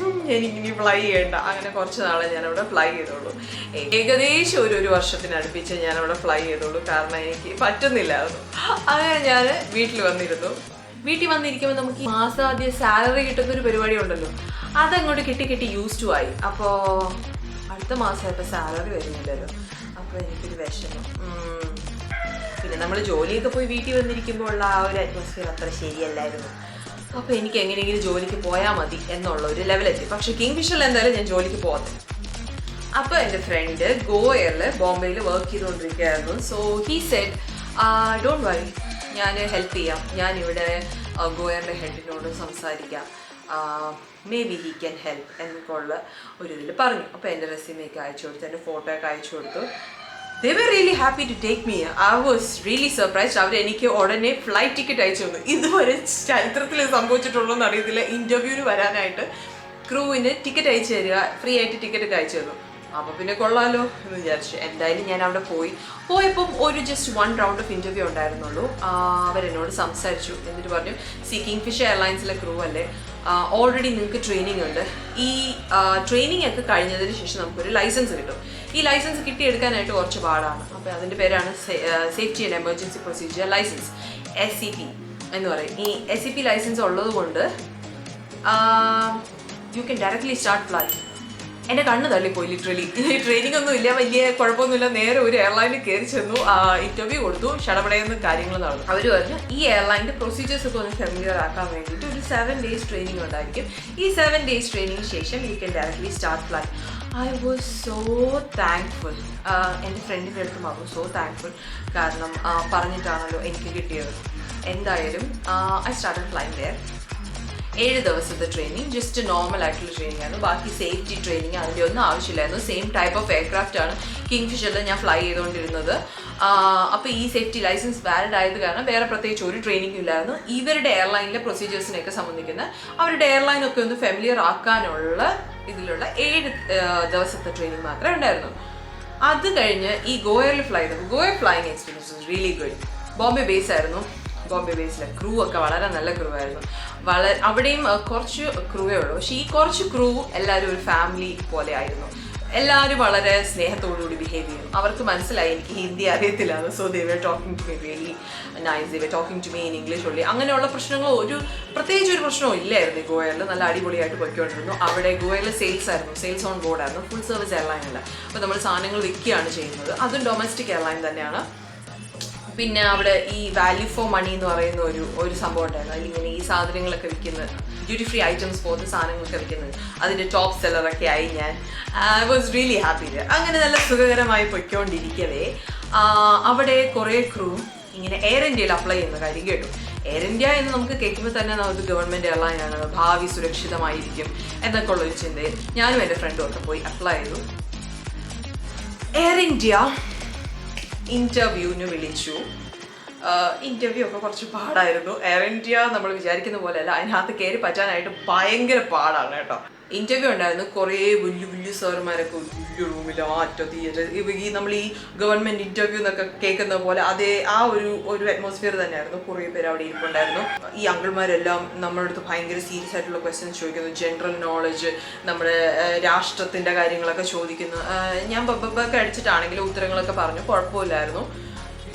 എനിക്കിനി ഫ്ലൈ ചെയ്യണ്ട. അങ്ങനെ കുറച്ച് നാളെ ഞാനവിടെ ഫ്ലൈ ചെയ്തോളൂ. ഏകദേശം ഒരു വർഷത്തിനടുപ്പിച്ച് ഞാനവിടെ ഫ്ലൈ ചെയ്തോളൂ. കാരണം എനിക്ക് പറ്റുന്നില്ലായിരുന്നു. അങ്ങനെ ഞാൻ വീട്ടിൽ വന്നിരുന്നു. വീട്ടിൽ വന്നിരിക്കുമ്പോൾ നമുക്ക് മാസാദ്യം സാലറി കിട്ടുന്നൊരു പരിപാടി ഉണ്ടല്ലോ, അതങ്ങോട്ട് കിട്ടി യൂസ് ടു ആയി. അപ്പോൾ അടുത്ത മാസം ഇപ്പോൾ സാലറി വരുന്നില്ലല്ലോ. അപ്പോൾ എനിക്കൊരു വിഷമം. പിന്നെ നമ്മൾ ജോലിയൊക്കെ പോയി വീട്ടിൽ വന്നിരിക്കുമ്പോൾ ഉള്ള ആ ഒരു അറ്റ്മോസ്ഫിയർ അത്ര ശരിയല്ലായിരുന്നു. അപ്പോൾ എനിക്ക് എങ്ങനെയെങ്കിലും ജോലിക്ക് പോയാൽ മതി എന്നുള്ള ഒരു ലെവലെത്തി. പക്ഷേ കിങ്ഫിഷറിൽ എന്തായാലും ഞാൻ ജോലിക്ക് പോകത്തില്ല. അപ്പോൾ എൻ്റെ ഫ്രണ്ട് ഗോയറിൽ ബോംബെയിൽ വർക്ക് ചെയ്തുകൊണ്ടിരിക്കുകയായിരുന്നു. So he said don't worry, ഞാൻ ഹെൽപ്പ് ചെയ്യാം. ഞാനിവിടെ ഗോയറിൻ്റെ ഹെഡിനോട് സംസാരിക്കാം, maybe he can help എന്നൊക്കെ ഉള്ള ഒരു ഇതിൽ പറഞ്ഞു. അപ്പോൾ എൻ്റെ റെസ്യൂമൊക്കെ അയച്ചു കൊടുത്തു, എൻ്റെ ഫോട്ടോ ഒക്കെ അയച്ചു കൊടുത്തു. They were really happy to take me. I was really surprised. അവർ എനിക്ക് ഉടനെ ഫ്ലൈറ്റ് ടിക്കറ്റ് അയച്ചു തന്നു. ഇതുവരെ ചരിത്രത്തിൽ സംഭവിച്ചിട്ടുള്ളൂ എന്ന് അറിയത്തില്ല. ഇൻ്റർവ്യൂവിന് വരാനായിട്ട് ക്രൂവിന് ടിക്കറ്റ് അയച്ചു തരിക, ഫ്രീ ആയിട്ട് ടിക്കറ്റ് ഒക്കെ അയച്ചു തന്നു. അപ്പോൾ പിന്നെ കൊള്ളാലോ എന്ന് വിചാരിച്ചു. എന്തായാലും ഞാൻ അവിടെ പോയപ്പം ഒരു ജസ്റ്റ് 1 റൗണ്ട് ഓഫ് ഇൻ്റർവ്യൂ ഉണ്ടായിരുന്നുള്ളൂ. അവരെന്നോട് സംസാരിച്ചു. എന്നിട്ട് പറഞ്ഞു, കിങ്ഫിഷർ എയർലൈൻസിലെ ക്രൂ അല്ലേ, ഓൾറെഡി നിങ്ങൾക്ക് ട്രെയിനിങ് ഉണ്ട്. ഈ ട്രെയിനിങ് ഒക്കെ കഴിഞ്ഞതിന് ശേഷം നമുക്കൊരു ലൈസൻസ് കിട്ടും. ഈ ലൈസൻസ് കിട്ടിയെടുക്കാനായിട്ട് കുറച്ച് പാടാണ്. അപ്പോൾ അതിൻ്റെ പേരാണ് safety and emergency procedure licence, SCP എന്ന് പറയും. ഈ SCP ലൈസൻസ് ഉള്ളത് കൊണ്ട് you can directly start fly. എൻ്റെ കണ്ണ് തള്ളിപ്പോയി ലിറ്ററലി. ട്രെയിനിങ് ഒന്നും ഇല്ല, വലിയ കുഴപ്പമൊന്നുമില്ല. നേരെ ഒരു എയർലൈനിൽ കയറി ചെന്നു, ഇൻ്റർവ്യൂ കൊടുത്തു, ഷടപടയെന്ന് കാര്യങ്ങൾ നടന്നു. അവർ പറഞ്ഞു ഈ എയർലൈൻ്റെ പ്രൊസീജിയേഴ്സ് ഒക്കെ ഒന്ന് ഫെമിലിയർ ആക്കാൻ വേണ്ടിയിട്ട് ഒരു 7 days ട്രെയിനിങ് ഉണ്ടായിരിക്കും. ഈ 7 days ട്രെയിനിങ്ങിന് ശേഷം U can directly start fly. I was so thankful. എൻ്റെ ഫ്രണ്ടിൻ്റെ അടുത്ത് പറഞ്ഞു സോ താങ്ക്ഫുൾ. കാരണം പറഞ്ഞിട്ടാണല്ലോ എനിക്ക് കിട്ടിയത്. എന്തായാലും ഐ സ്റ്റാർട്ടഡ് ഫ്ലൈങ് ദെയർ. 7 ദിവസത്തെ ട്രെയിനിങ്, ജസ്റ്റ് നോർമൽ ആയിട്ടുള്ള ട്രെയിനിങ് ആയിരുന്നു. ബാക്കി സേഫ്റ്റി ട്രെയിനിങ് അതിൻ്റെ ഒന്നും ആവശ്യമില്ലായിരുന്നു. സെയിം ടൈപ്പ് ഓഫ് എയർക്രാഫ്റ്റ് ആണ് കിങ്ഫിഷറിൽ ഞാൻ ഫ്ലൈ ചെയ്തുകൊണ്ടിരുന്നത്. അപ്പോൾ ഈ സേഫ്റ്റി ലൈസൻസ് വാലിഡ് ആയത് കാരണം വേറെ പ്രത്യേകിച്ച് ഒരു ട്രെയിനിങ്ങും ഇല്ലായിരുന്നു. ഇവരുടെ എയർലൈനിലെ പ്രൊസീജിയേഴ്സിനെയൊക്കെ സംബന്ധിക്കുന്ന അവരുടെ എയർലൈനൊക്കെ ഒന്ന് ഫെമിലിയർ ആക്കാനുള്ള ഇതിലുള്ള 7 ദിവസത്തെ ട്രെയിനിങ് മാത്രമേ ഉണ്ടായിരുന്നു. അത് കഴിഞ്ഞ് ഈ ഗോയറിൽ ഫ്ലൈ ചെയ്തു. GoAir flying experience was really good. Bombay base ആയിരുന്നു. ബോംബെ ബേസിലെ ക്രൂ ഒക്കെ വളരെ നല്ല ക്രൂ ആയിരുന്നു. അവിടെയും കുറച്ച് ക്രൂവേ ഉള്ളൂ. പക്ഷേ ഈ കുറച്ച് ക്രൂ എല്ലാവരും ഒരു ഫാമിലി പോലെ ആയിരുന്നു. എല്ലാവരും വളരെ സ്നേഹത്തോടുകൂടി ബിഹേവ് ചെയ്യും. അവർക്ക് മനസ്സിലായി എനിക്ക് ഹിന്ദി അറിയത്തില്ലായിരുന്നു. So they were talking to me really nice. They were talking to me in English only. അങ്ങനെയുള്ള പ്രശ്നങ്ങൾ പ്രത്യേകിച്ച് ഒരു പ്രശ്നവും ഇല്ലായിരുന്നു. ഗോയറിൽ നല്ല അടിപൊളിയായിട്ട് പോയിക്കൊണ്ടിരുന്നു. അവിടെ ഗോയറിൽ സെയിൽസ് ആയിരുന്നു, സെയിൽസ് ഓൺ ബോർഡ് ആയിരുന്നു. ഫുൾ സർവീസ് എയർലൈൻ അല്ല. അപ്പോൾ നമ്മൾ സാധനങ്ങൾ വിൽക്കുകയാണ് ചെയ്യുന്നത്. അതും ഡൊമസ്റ്റിക് എയർലൈൻ തന്നെയാണ്. പിന്നെ അവിടെ ഈ വാല്യൂ ഫോർ മണി എന്ന് പറയുന്ന ഒരു സംഭവം ഉണ്ടായിരുന്നു. അതിലിങ്ങനെ ഈ സാധനങ്ങളൊക്കെ വിൽക്കുന്നത്, ഡ്യൂട്ടി ഫ്രീ ഐറ്റംസ് പോലത്തെ സാധനങ്ങളൊക്കെ വിൽക്കുന്നത്, അതിൻ്റെ ടോപ്പ് സെല്ലറൊക്കെ ആയി ഞാൻ. I was really happy. അങ്ങനെ നല്ല സുഖകരമായി പൊയ്ക്കൊണ്ടിരിക്കവേ അവിടെ കുറേ ക്രൂ ഇങ്ങനെ എയർ ഇന്ത്യയിൽ അപ്ലൈ ചെയ്യുന്ന കാര്യം കേട്ടു. എയർ ഇന്ത്യ എന്ന് നമുക്ക് കേൾക്കുമ്പോൾ തന്നെ നമുക്ക് ഗവൺമെൻറ് എയർലൈനാണ്, ഭാവി സുരക്ഷിതമായിരിക്കും എന്നൊക്കെ ഉള്ളൊരു ചിന്തയിൽ ഞാനും എൻ്റെ ഫ്രണ്ടും ഒക്കെ പോയി അപ്ലൈ ചെയ്തു. എയർ ഇന്ത്യ ഇൻ്റർവ്യൂവിന് വിളിച്ചു. ഇൻ്റർവ്യൂ ഒക്കെ കുറച്ച് പാടായിരുന്നു. എയർ ഇന്ത്യ നമ്മൾ വിചാരിക്കുന്ന പോലെയല്ല, അതിനകത്ത് കയറി പറ്റാനായിട്ട് ഭയങ്കര പാടാണ് കേട്ടോ. ഇൻ്റർവ്യൂ ഉണ്ടായിരുന്നു. കുറേ വലിയ സാറുമാരൊക്കെ വലിയ റൂമിൽ ഈ നമ്മൾ ഈ ഗവൺമെൻറ് ഇൻ്റർവ്യൂ എന്നൊക്കെ കേൾക്കുന്ന പോലെ അതേ ആ ഒരു അറ്റ്മോസ്ഫിയർ തന്നെയായിരുന്നു. കുറേ പേര് അവിടെ ഇരിപ്പുണ്ടായിരുന്നു. ഈ അങ്കിൾമാരെല്ലാം നമ്മുടെ അടുത്ത് ഭയങ്കര സീരിയസ് ആയിട്ടുള്ള ക്വസ്റ്റ്യൻസ് ചോദിക്കുന്നു. ജനറൽ നോളജ്, നമ്മുടെ രാഷ്ട്രത്തിൻ്റെ കാര്യങ്ങളൊക്കെ ചോദിക്കുന്നു. ഞാൻ ബബ്ബൊക്കെ അടിച്ചിട്ടാണെങ്കിലും ഉത്തരങ്ങളൊക്കെ പറഞ്ഞു, കുഴപ്പമില്ലായിരുന്നു.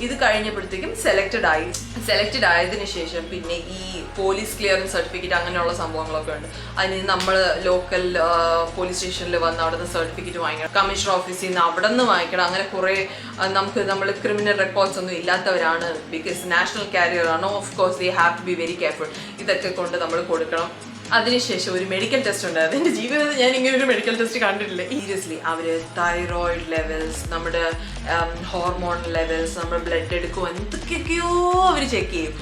ഇത് കഴിഞ്ഞപ്പോഴത്തേക്കും സെലക്റ്റഡ് ആയതിനു ശേഷം പിന്നെ ഈ പോലീസ് ക്ലിയറൻസ് സർട്ടിഫിക്കറ്റ് അങ്ങനെയുള്ള സംഭവങ്ങളൊക്കെ ഉണ്ട്. അതിന് നമ്മൾ ലോക്കൽ പോലീസ് സ്റ്റേഷനിൽ വന്ന് അവിടുന്ന് സർട്ടിഫിക്കറ്റ് വാങ്ങിക്കണം, കമ്മീഷണർ ഓഫീസിൽ നിന്ന് അവിടെ നിന്ന് വാങ്ങിക്കണം. അങ്ങനെ കുറേ നമ്മൾ ക്രിമിനൽ റെക്കോർഡ്സ് ഒന്നും ഇല്ലാത്തവരാണ്, ബിക്കോസ് നാഷണൽ കാരിയർ ആണ്. Of course they have to be very careful. ഇതൊക്കെ കൊണ്ട് നമ്മൾ കൊടുക്കണം. അതിനുശേഷം ഒരു മെഡിക്കൽ ടെസ്റ്റ് ഉണ്ടായിരുന്നു. എൻ്റെ ജീവിതത്തിൽ ഞാൻ ഇങ്ങനെ ഒരു മെഡിക്കൽ ടെസ്റ്റ് കണ്ടിട്ടില്ല. സീരിയസ്ലി അവർ തൈറോയിഡ് ലെവൽസ്, നമ്മുടെ ഹോർമോൺ ലെവൽസ്, നമ്മുടെ ബ്ലഡ് എടുക്കും, എന്തൊക്കെയൊക്കെയോ അവർ ചെക്ക് ചെയ്യും.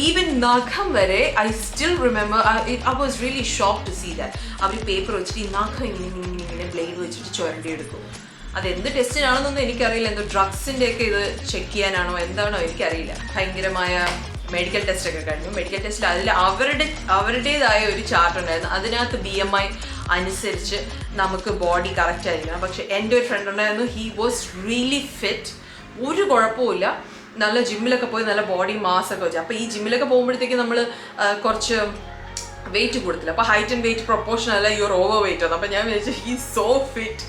ഈവൻ നഖം വരെ I still remember, I was really shock to see that. അവർ പേപ്പർ വെച്ചിട്ട് ഈ നഖം ഇങ്ങനെ ബ്ലേഡ് വെച്ചിട്ട് ചുരണ്ടി എടുക്കും. അതെന്ത് ടെസ്റ്റിനാണെന്നൊന്നും എനിക്കറിയില്ല, എന്തോ ഡ്രഗ്സിൻ്റെയൊക്കെ ഇത് ചെക്ക് ചെയ്യാനാണോ എന്താണോ എനിക്കറിയില്ല. ഭയങ്കരമായ മെഡിക്കൽ ടെസ്റ്റ് ഒക്കെ കഴിഞ്ഞു. മെഡിക്കൽ ടെസ്റ്റിൽ അതിൽ അവരുടേതായ ഒരു ചാർട്ട് ഉണ്ടായിരുന്നു. അതിനകത്ത് BMI അനുസരിച്ച് നമുക്ക് ബോഡി കറക്റ്റ് ആയിരിക്കണം. പക്ഷെ എൻ്റെ ഒരു ഫ്രണ്ട് ഉണ്ടായിരുന്നു, ഹി വാസ് റിയലി ഫിറ്റ്, ഒരു കുഴപ്പമില്ല, നല്ല ജിമ്മിലൊക്കെ പോയി നല്ല ബോഡി മാസൊക്കെ വെച്ചു. അപ്പോൾ ഈ ജിമ്മിലൊക്കെ പോകുമ്പോഴത്തേക്ക് നമ്മൾ കുറച്ച് വെയിറ്റ് കൊടുത്തില്ല. അപ്പോൾ ഹൈറ്റ് ആൻഡ് വെയിറ്റ് പ്രൊപ്പോർഷണൽ അല്ല, യുവർ ഓവർ വെയിറ്റ് വന്നു. അപ്പോൾ ഞാൻ വിചാരിച്ചു ഹീ സോ ഫിറ്റ്.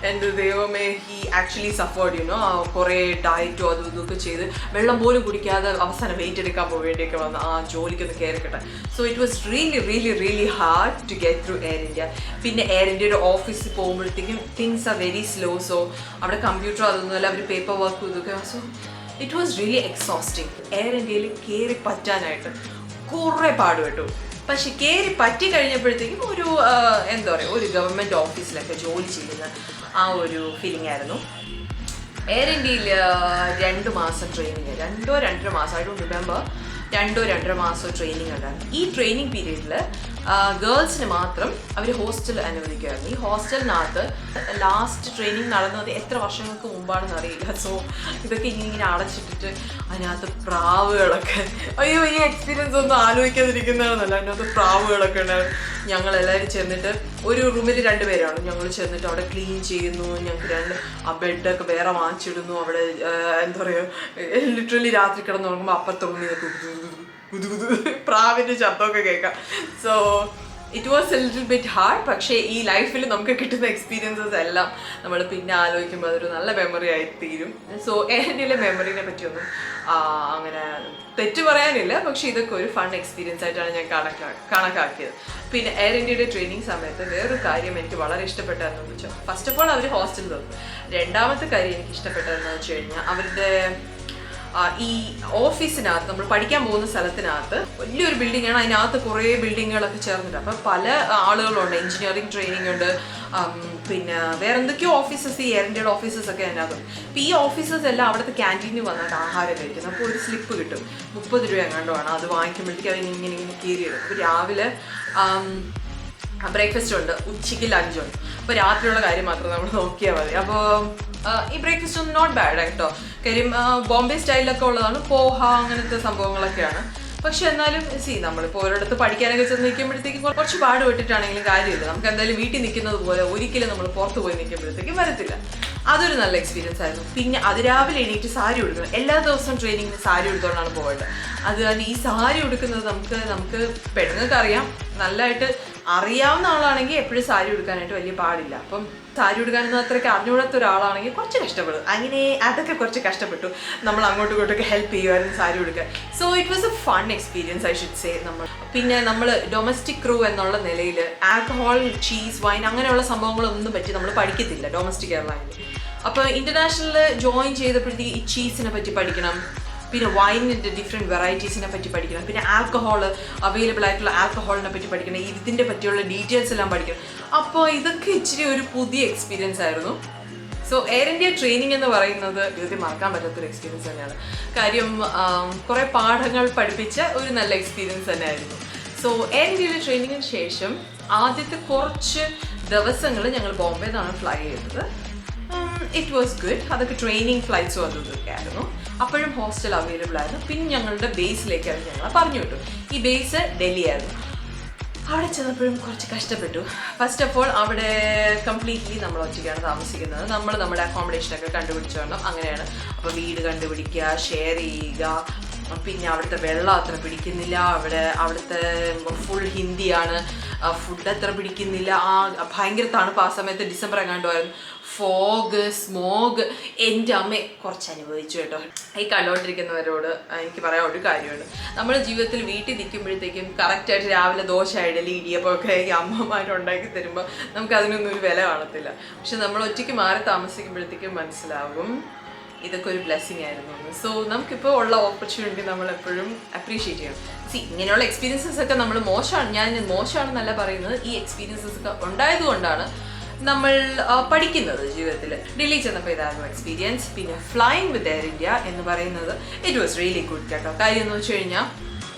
എൻ്റെ ദൈവമേ, ഹീ ആക്ച്വലി സഫേർഡ് യുനോ, കുറേ ഡയറ്റും അതും ഇതൊക്കെ ചെയ്ത് വെള്ളം പോലും കുടിക്കാതെ അവസാനം വെയിറ്റ് എടുക്കാൻ പോവേണ്ടിയൊക്കെ വന്ന് ആ ജോലിക്കൊന്ന് കയറിക്കട്ടെ. So it was really hard to get through Air India. പിന്നെ എയർ ഇന്ത്യയുടെ ഓഫീസിൽ പോകുമ്പോഴത്തേക്കും things are very slow. So അവിടെ കമ്പ്യൂട്ടർ അതൊന്നുമല്ല, അവർ പേപ്പർ വർക്ക് ഇതൊക്കെ. So it was really exhausting. Air ഇന്ത്യയിൽ കയറി പറ്റാനായിട്ട് കുറേ പാടുപെട്ടു. പക്ഷെ കയറി പറ്റി കഴിഞ്ഞപ്പോഴത്തേക്കും ഒരു എന്താ പറയുക, ഒരു ഗവൺമെൻറ് ഓഫീസിലൊക്കെ ജോലി ചെയ്യുന്ന ആ ഒരു ഫീലിംഗ് ആയിരുന്നു. എയർ ഇന്ത്യയിൽ 2 മാസം ട്രെയിനിങ്, 2-2.5 മാസം, ഐ ഡോണ്ട് റിമെമ്പർ, 2-2.5 മാസം ട്രെയിനിങ് ഉണ്ടായിരുന്നു. ഈ ട്രെയിനിങ് പീരീഡിൽ ഗേൾസിന് മാത്രം അവർ ഹോസ്റ്റൽ അനുവദിക്കുമായിരുന്നു. ഈ ഹോസ്റ്റലിനകത്ത് ലാസ്റ്റ് ട്രെയിനിങ് നടന്നത് എത്ര വർഷങ്ങൾക്ക് മുമ്പാണെന്ന് അറിയില്ല. സോ ഇതൊക്കെ ഇങ്ങനെ അടച്ചിട്ടിട്ട് അതിനകത്ത് പ്രാവുകളൊക്കെ, അയ്യോ ഈ എക്സ്പീരിയൻസ് ഒന്നും ആലോചിക്കാതിരിക്കുന്നതാണെന്നല്ല, അതിനകത്ത് പ്രാവുകളൊക്കെ ഉണ്ടായിരുന്നു. ഞങ്ങളെല്ലാവരും ചെന്നിട്ട്, ഒരു റൂമിൽ 2 പേരാണ്, ഞങ്ങൾ ചെന്നിട്ട് അവിടെ ക്ലീൻ ചെയ്യുന്നു. ഞങ്ങൾക്ക് ആ ബെഡൊക്കെ വേറെ വാങ്ങിച്ചിടുന്നു. അവിടെ എന്താ പറയുക, ലിറ്ററലി രാത്രി കിടന്ന് തുടങ്ങുമ്പോൾ അപ്പുറത്തെ റൂമിൽ പ്രാവിൻ്റെ ശബ്ദമൊക്കെ കേൾക്കാം. So it was A little bit hard. പക്ഷേ ഈ ലൈഫിൽ നമുക്ക് കിട്ടുന്ന എക്സ്പീരിയൻസസ് എല്ലാം നമ്മൾ പിന്നെ ആലോചിക്കുമ്പോൾ അതൊരു നല്ല മെമ്മറി ആയി തീരും. സോ എൻ്റെ മെമ്മറിനെ പറ്റിയൊന്നും അങ്ങനെ തെറ്റ് പറയാനില്ല. പക്ഷേ ഇതൊക്കെ ഒരു ഫൺ എക്സ്പീരിയൻസ് ആയിട്ടാണ് ഞാൻ കണക്കാക്കിയത്. പിന്നെ എയർ ഇന്ത്യയുടെ ട്രെയിനിങ് സമയത്ത് വേറൊരു കാര്യം എനിക്ക് വളരെ ഇഷ്ടപ്പെട്ടതെന്ന് വെച്ചാൽ, ഫസ്റ്റ് ഓഫ് ഓൾ അവർ ഹോസ്റ്റൽ തന്നു. രണ്ടാമത്തെ കാര്യം എനിക്ക് ഇഷ്ടപ്പെട്ടതെന്ന് വെച്ച് കഴിഞ്ഞാൽ, അവരുടെ ഈ ഓഫീസിനകത്ത്, നമ്മൾ പഠിക്കാൻ പോകുന്ന സ്ഥലത്തിനകത്ത് വലിയൊരു ബിൽഡിംഗ് ആണ്. അതിനകത്ത് കുറേ ബിൽഡിങ്ങുകളൊക്കെ ചേർന്നിട്ട്, അപ്പോൾ പല ആളുകളുണ്ട്. എഞ്ചിനീയറിംഗ് ട്രെയിനിങ് ഉണ്ട്, പിന്നെ വേറെ എന്തൊക്കെയോ ഓഫീസസ്, ഈ എയർ ഇന്ത്യയുടെ ഓഫീസസ് ഒക്കെ അതിനകത്തുണ്ട്. അപ്പോൾ ഈ ഓഫീസേഴ്സ് എല്ലാം അവിടുത്തെ ക്യാൻറ്റീനിൽ വന്നിട്ട് ആഹാരം കഴിക്കുന്നത്. അപ്പോൾ ഒരു സ്ലിപ്പ് കിട്ടും, 30 രൂപ എങ്ങാണ്ടോ ആണ്. അത് വാങ്ങിക്കുമ്പോഴത്തേക്ക് അവരിങ്ങനെ കീറിയിടും. അപ്പോൾ രാവിലെ ബ്രേക്ക്ഫാസ്റ്റ് ഉണ്ട്, ഉച്ചയ്ക്ക് ലഞ്ചുണ്ട്. അപ്പോൾ രാത്രിയുള്ള കാര്യം മാത്രം നമ്മൾ നോക്കിയാൽ മതി. അപ്പോൾ ഈ ബ്രേക്ക്ഫാസ്റ്റ് ഒന്നും നോട്ട് ബാഡ് കേട്ടോ. കാര്യം ബോംബെ സ്റ്റൈലിലൊക്കെ ഉള്ളതാണ്, പോഹ അങ്ങനത്തെ സംഭവങ്ങളൊക്കെയാണ്. പക്ഷെ എന്നാലും നമ്മളിപ്പോൾ ഒരിടത്ത് പഠിക്കാനൊക്കെ ചെന്ന് നിൽക്കുമ്പോഴത്തേക്കും കുറച്ച് പാടുപെട്ടിട്ടാണെങ്കിലും കാര്യമില്ല. നമുക്ക് എന്തായാലും വീട്ടിൽ നിൽക്കുന്നത് പോലെ ഒരിക്കലും നമ്മൾ പുറത്ത് പോയി നിൽക്കുമ്പോഴത്തേക്കും വരത്തില്ല. അതൊരു നല്ല എക്സ്പീരിയൻസ് ആയിരുന്നു. പിന്നെ അതിരാവിലെ എണീറ്റ് സാരി ഉടുക്കണം. എല്ലാ ദിവസവും ട്രെയിനിങ്ങിന് സാരി ഉടുത്തോണ്ടാണ് പോകേണ്ടത്. അത് കാരണം ഈ സാരി ഉടുക്കുന്നത് നമുക്ക് പെണ്ണുങ്ങൾക്ക് അറിയാം, നല്ലതായിട്ട് അറിയാവുന്ന ആളാണെങ്കിൽ എപ്പോഴും സാരി ഉടുക്കാനായിട്ട് വലിയ പാടില്ല. അപ്പം സാരി ഉടുക്കാനൊന്നും അത്രയ്ക്ക് അറിഞ്ഞുകൂടാത്ത ഒരാളാണെങ്കിൽ കുറച്ച് കഷ്ടപ്പെടും. അങ്ങനെ അതൊക്കെ കുറച്ച് കഷ്ടപ്പെട്ടു. നമ്മൾ അങ്ങോട്ടും ഇങ്ങോട്ടൊക്കെ ഹെൽപ്പ് ചെയ്യുമായിരുന്നു സാരി ഉടുക്കാൻ. So it was a fun experience, I should say. പിന്നെ നമ്മൾ ഡൊമസ്റ്റിക് ക്രൂ എന്നുള്ള നിലയിൽ ആൽക്കഹോൾ, ചീസ്, വൈൻ അങ്ങനെയുള്ള സംഭവങ്ങളൊന്നും പറ്റി നമ്മൾ പഠിക്കത്തില്ല ഡൊമസ്റ്റിക് എയർലൈനിൽ. അപ്പോൾ ഇൻ്റർനാഷണൽ ജോയിൻ ചെയ്തപ്പോഴത്തേക്ക് ഈ ചീസിനെ പറ്റി പഠിക്കണം, പിന്നെ വൈനിൻ്റെ ഡിഫറെൻറ്റ് വെറൈറ്റീസിനെ പറ്റി പഠിക്കണം, പിന്നെ ആൽക്കഹോൾ, അവൈലബിൾ ആയിട്ടുള്ള ആൽക്കഹോളിനെ പറ്റി പഠിക്കണം, ഇതിൻ്റെ പറ്റിയുള്ള ഡീറ്റെയിൽസ് എല്ലാം പഠിക്കണം. അപ്പോൾ ഇതൊക്കെ ഇച്ചിരി ഒരു പുതിയ എക്സ്പീരിയൻസ് ആയിരുന്നു. സോ എയർ ഇന്ത്യ ട്രെയിനിങ് എന്ന് പറയുന്നത് ഇത് മറക്കാൻ പറ്റാത്തൊരു എക്സ്പീരിയൻസ് തന്നെയാണ്. കാര്യം കുറേ പാഠങ്ങൾ പഠിപ്പിച്ച ഒരു നല്ല എക്സ്പീരിയൻസ് തന്നെയായിരുന്നു. സോ എയർ ഇന്ത്യയിലെ ട്രെയിനിങ്ങിന് ശേഷം ആദ്യത്തെ കുറച്ച് ദിവസങ്ങൾ ഞങ്ങൾ ബോംബെ നിന്നാണ് ഫ്ലൈ ചെയ്തത്. It was good. അതൊക്കെ ട്രെയിനിങ് ഫ്ലൈറ്റ്സും അതൊക്കെ ആയിരുന്നു. അപ്പോഴും ഹോസ്റ്റൽ അവൈലബിൾ ആയിരുന്നു. പിന്നെ ഞങ്ങളുടെ ബേസിലേക്കാണ് ഞങ്ങൾ പറഞ്ഞു വിട്ടു. ഈ ബേസ് ഡൽഹി ആയിരുന്നു. അവിടെ ചെന്നപ്പോഴും കുറച്ച് കഷ്ടപ്പെട്ടു. ഫസ്റ്റ് ഓഫ് ഓൾ അവിടെ കംപ്ലീറ്റ്ലി നമ്മൾ ഒറ്റയ്ക്കാണ് താമസിക്കുന്നത്. നമ്മൾ നമ്മുടെ അക്കോമഡേഷനൊക്കെ കണ്ടുപിടിച്ച് വേണം. അങ്ങനെയാണ്. അപ്പോൾ വീട് കണ്ടുപിടിക്കുക, ഷെയർ ചെയ്യുക. പിന്നെ അവിടുത്തെ വെള്ളം അത്ര പിടിക്കുന്നില്ല, അവിടുത്തെ ഫുൾ ഹിന്ദിയാണ്. ഫുഡ് അത്ര പിടിക്കുന്നില്ല. ഭയങ്കര തണുപ്പ്. ആ സമയത്ത് ഡിസംബർ എങ്ങാണ്ടുമായിരുന്നു. ഫോഗ്, സ്മോഗ്, എൻ്റെ അമ്മ കുറച്ച് അനുഭവിച്ചു കേട്ടോ. ഈ കണ്ടുകൊണ്ടിരിക്കുന്നവരോട് എനിക്ക് പറയാൻ ഒരു കാര്യമുണ്ട്. നമ്മുടെ ജീവിതത്തിൽ വീട്ടിൽ നിൽക്കുമ്പോഴത്തേക്കും കറക്റ്റായിട്ട് രാവിലെ ദോശ, ഇഡലി, ഇടിയപ്പമൊക്കെ ഈ അമ്മമാരുണ്ടാക്കി തരുമ്പോൾ നമുക്ക് അതിനൊന്നും ഒരു വില കാണത്തില്ല. പക്ഷെ നമ്മൾ ഒറ്റയ്ക്ക് മാറി താമസിക്കുമ്പോഴത്തേക്കും മനസ്സിലാകും ഇതൊക്കെ ഒരു ബ്ലെസ്സിങ് ആയിരുന്നു. സോ നമുക്കിപ്പോൾ ഉള്ള ഓപ്പർച്യൂണിറ്റി നമ്മൾ എപ്പോഴും അപ്രീഷിയേറ്റ് ചെയ്യണം. ഇങ്ങനെയുള്ള എക്സ്പീരിയൻസസ് ഒക്കെ നമ്മൾ ഞാൻ മോശമാണെന്നല്ല പറയുന്നത്. ഈ എക്സ്പീരിയൻസസ് ഒക്കെ ഉണ്ടായതുകൊണ്ടാണ് നമ്മൾ പഠിക്കുന്നത് ജീവിതത്തിൽ. ഡൽഹി ചെന്നപ്പോൾ ഇതായിരുന്നു എക്സ്പീരിയൻസ്. പിന്നെ ഫ്ലൈയിങ് വിത്ത് എയർ ഇന്ത്യ എന്ന് പറയുന്നത് ഇറ്റ് വാസ് റിയലി ഗുഡ് കേട്ടോ. കാര്യം എന്ന് വെച്ച് കഴിഞ്ഞാൽ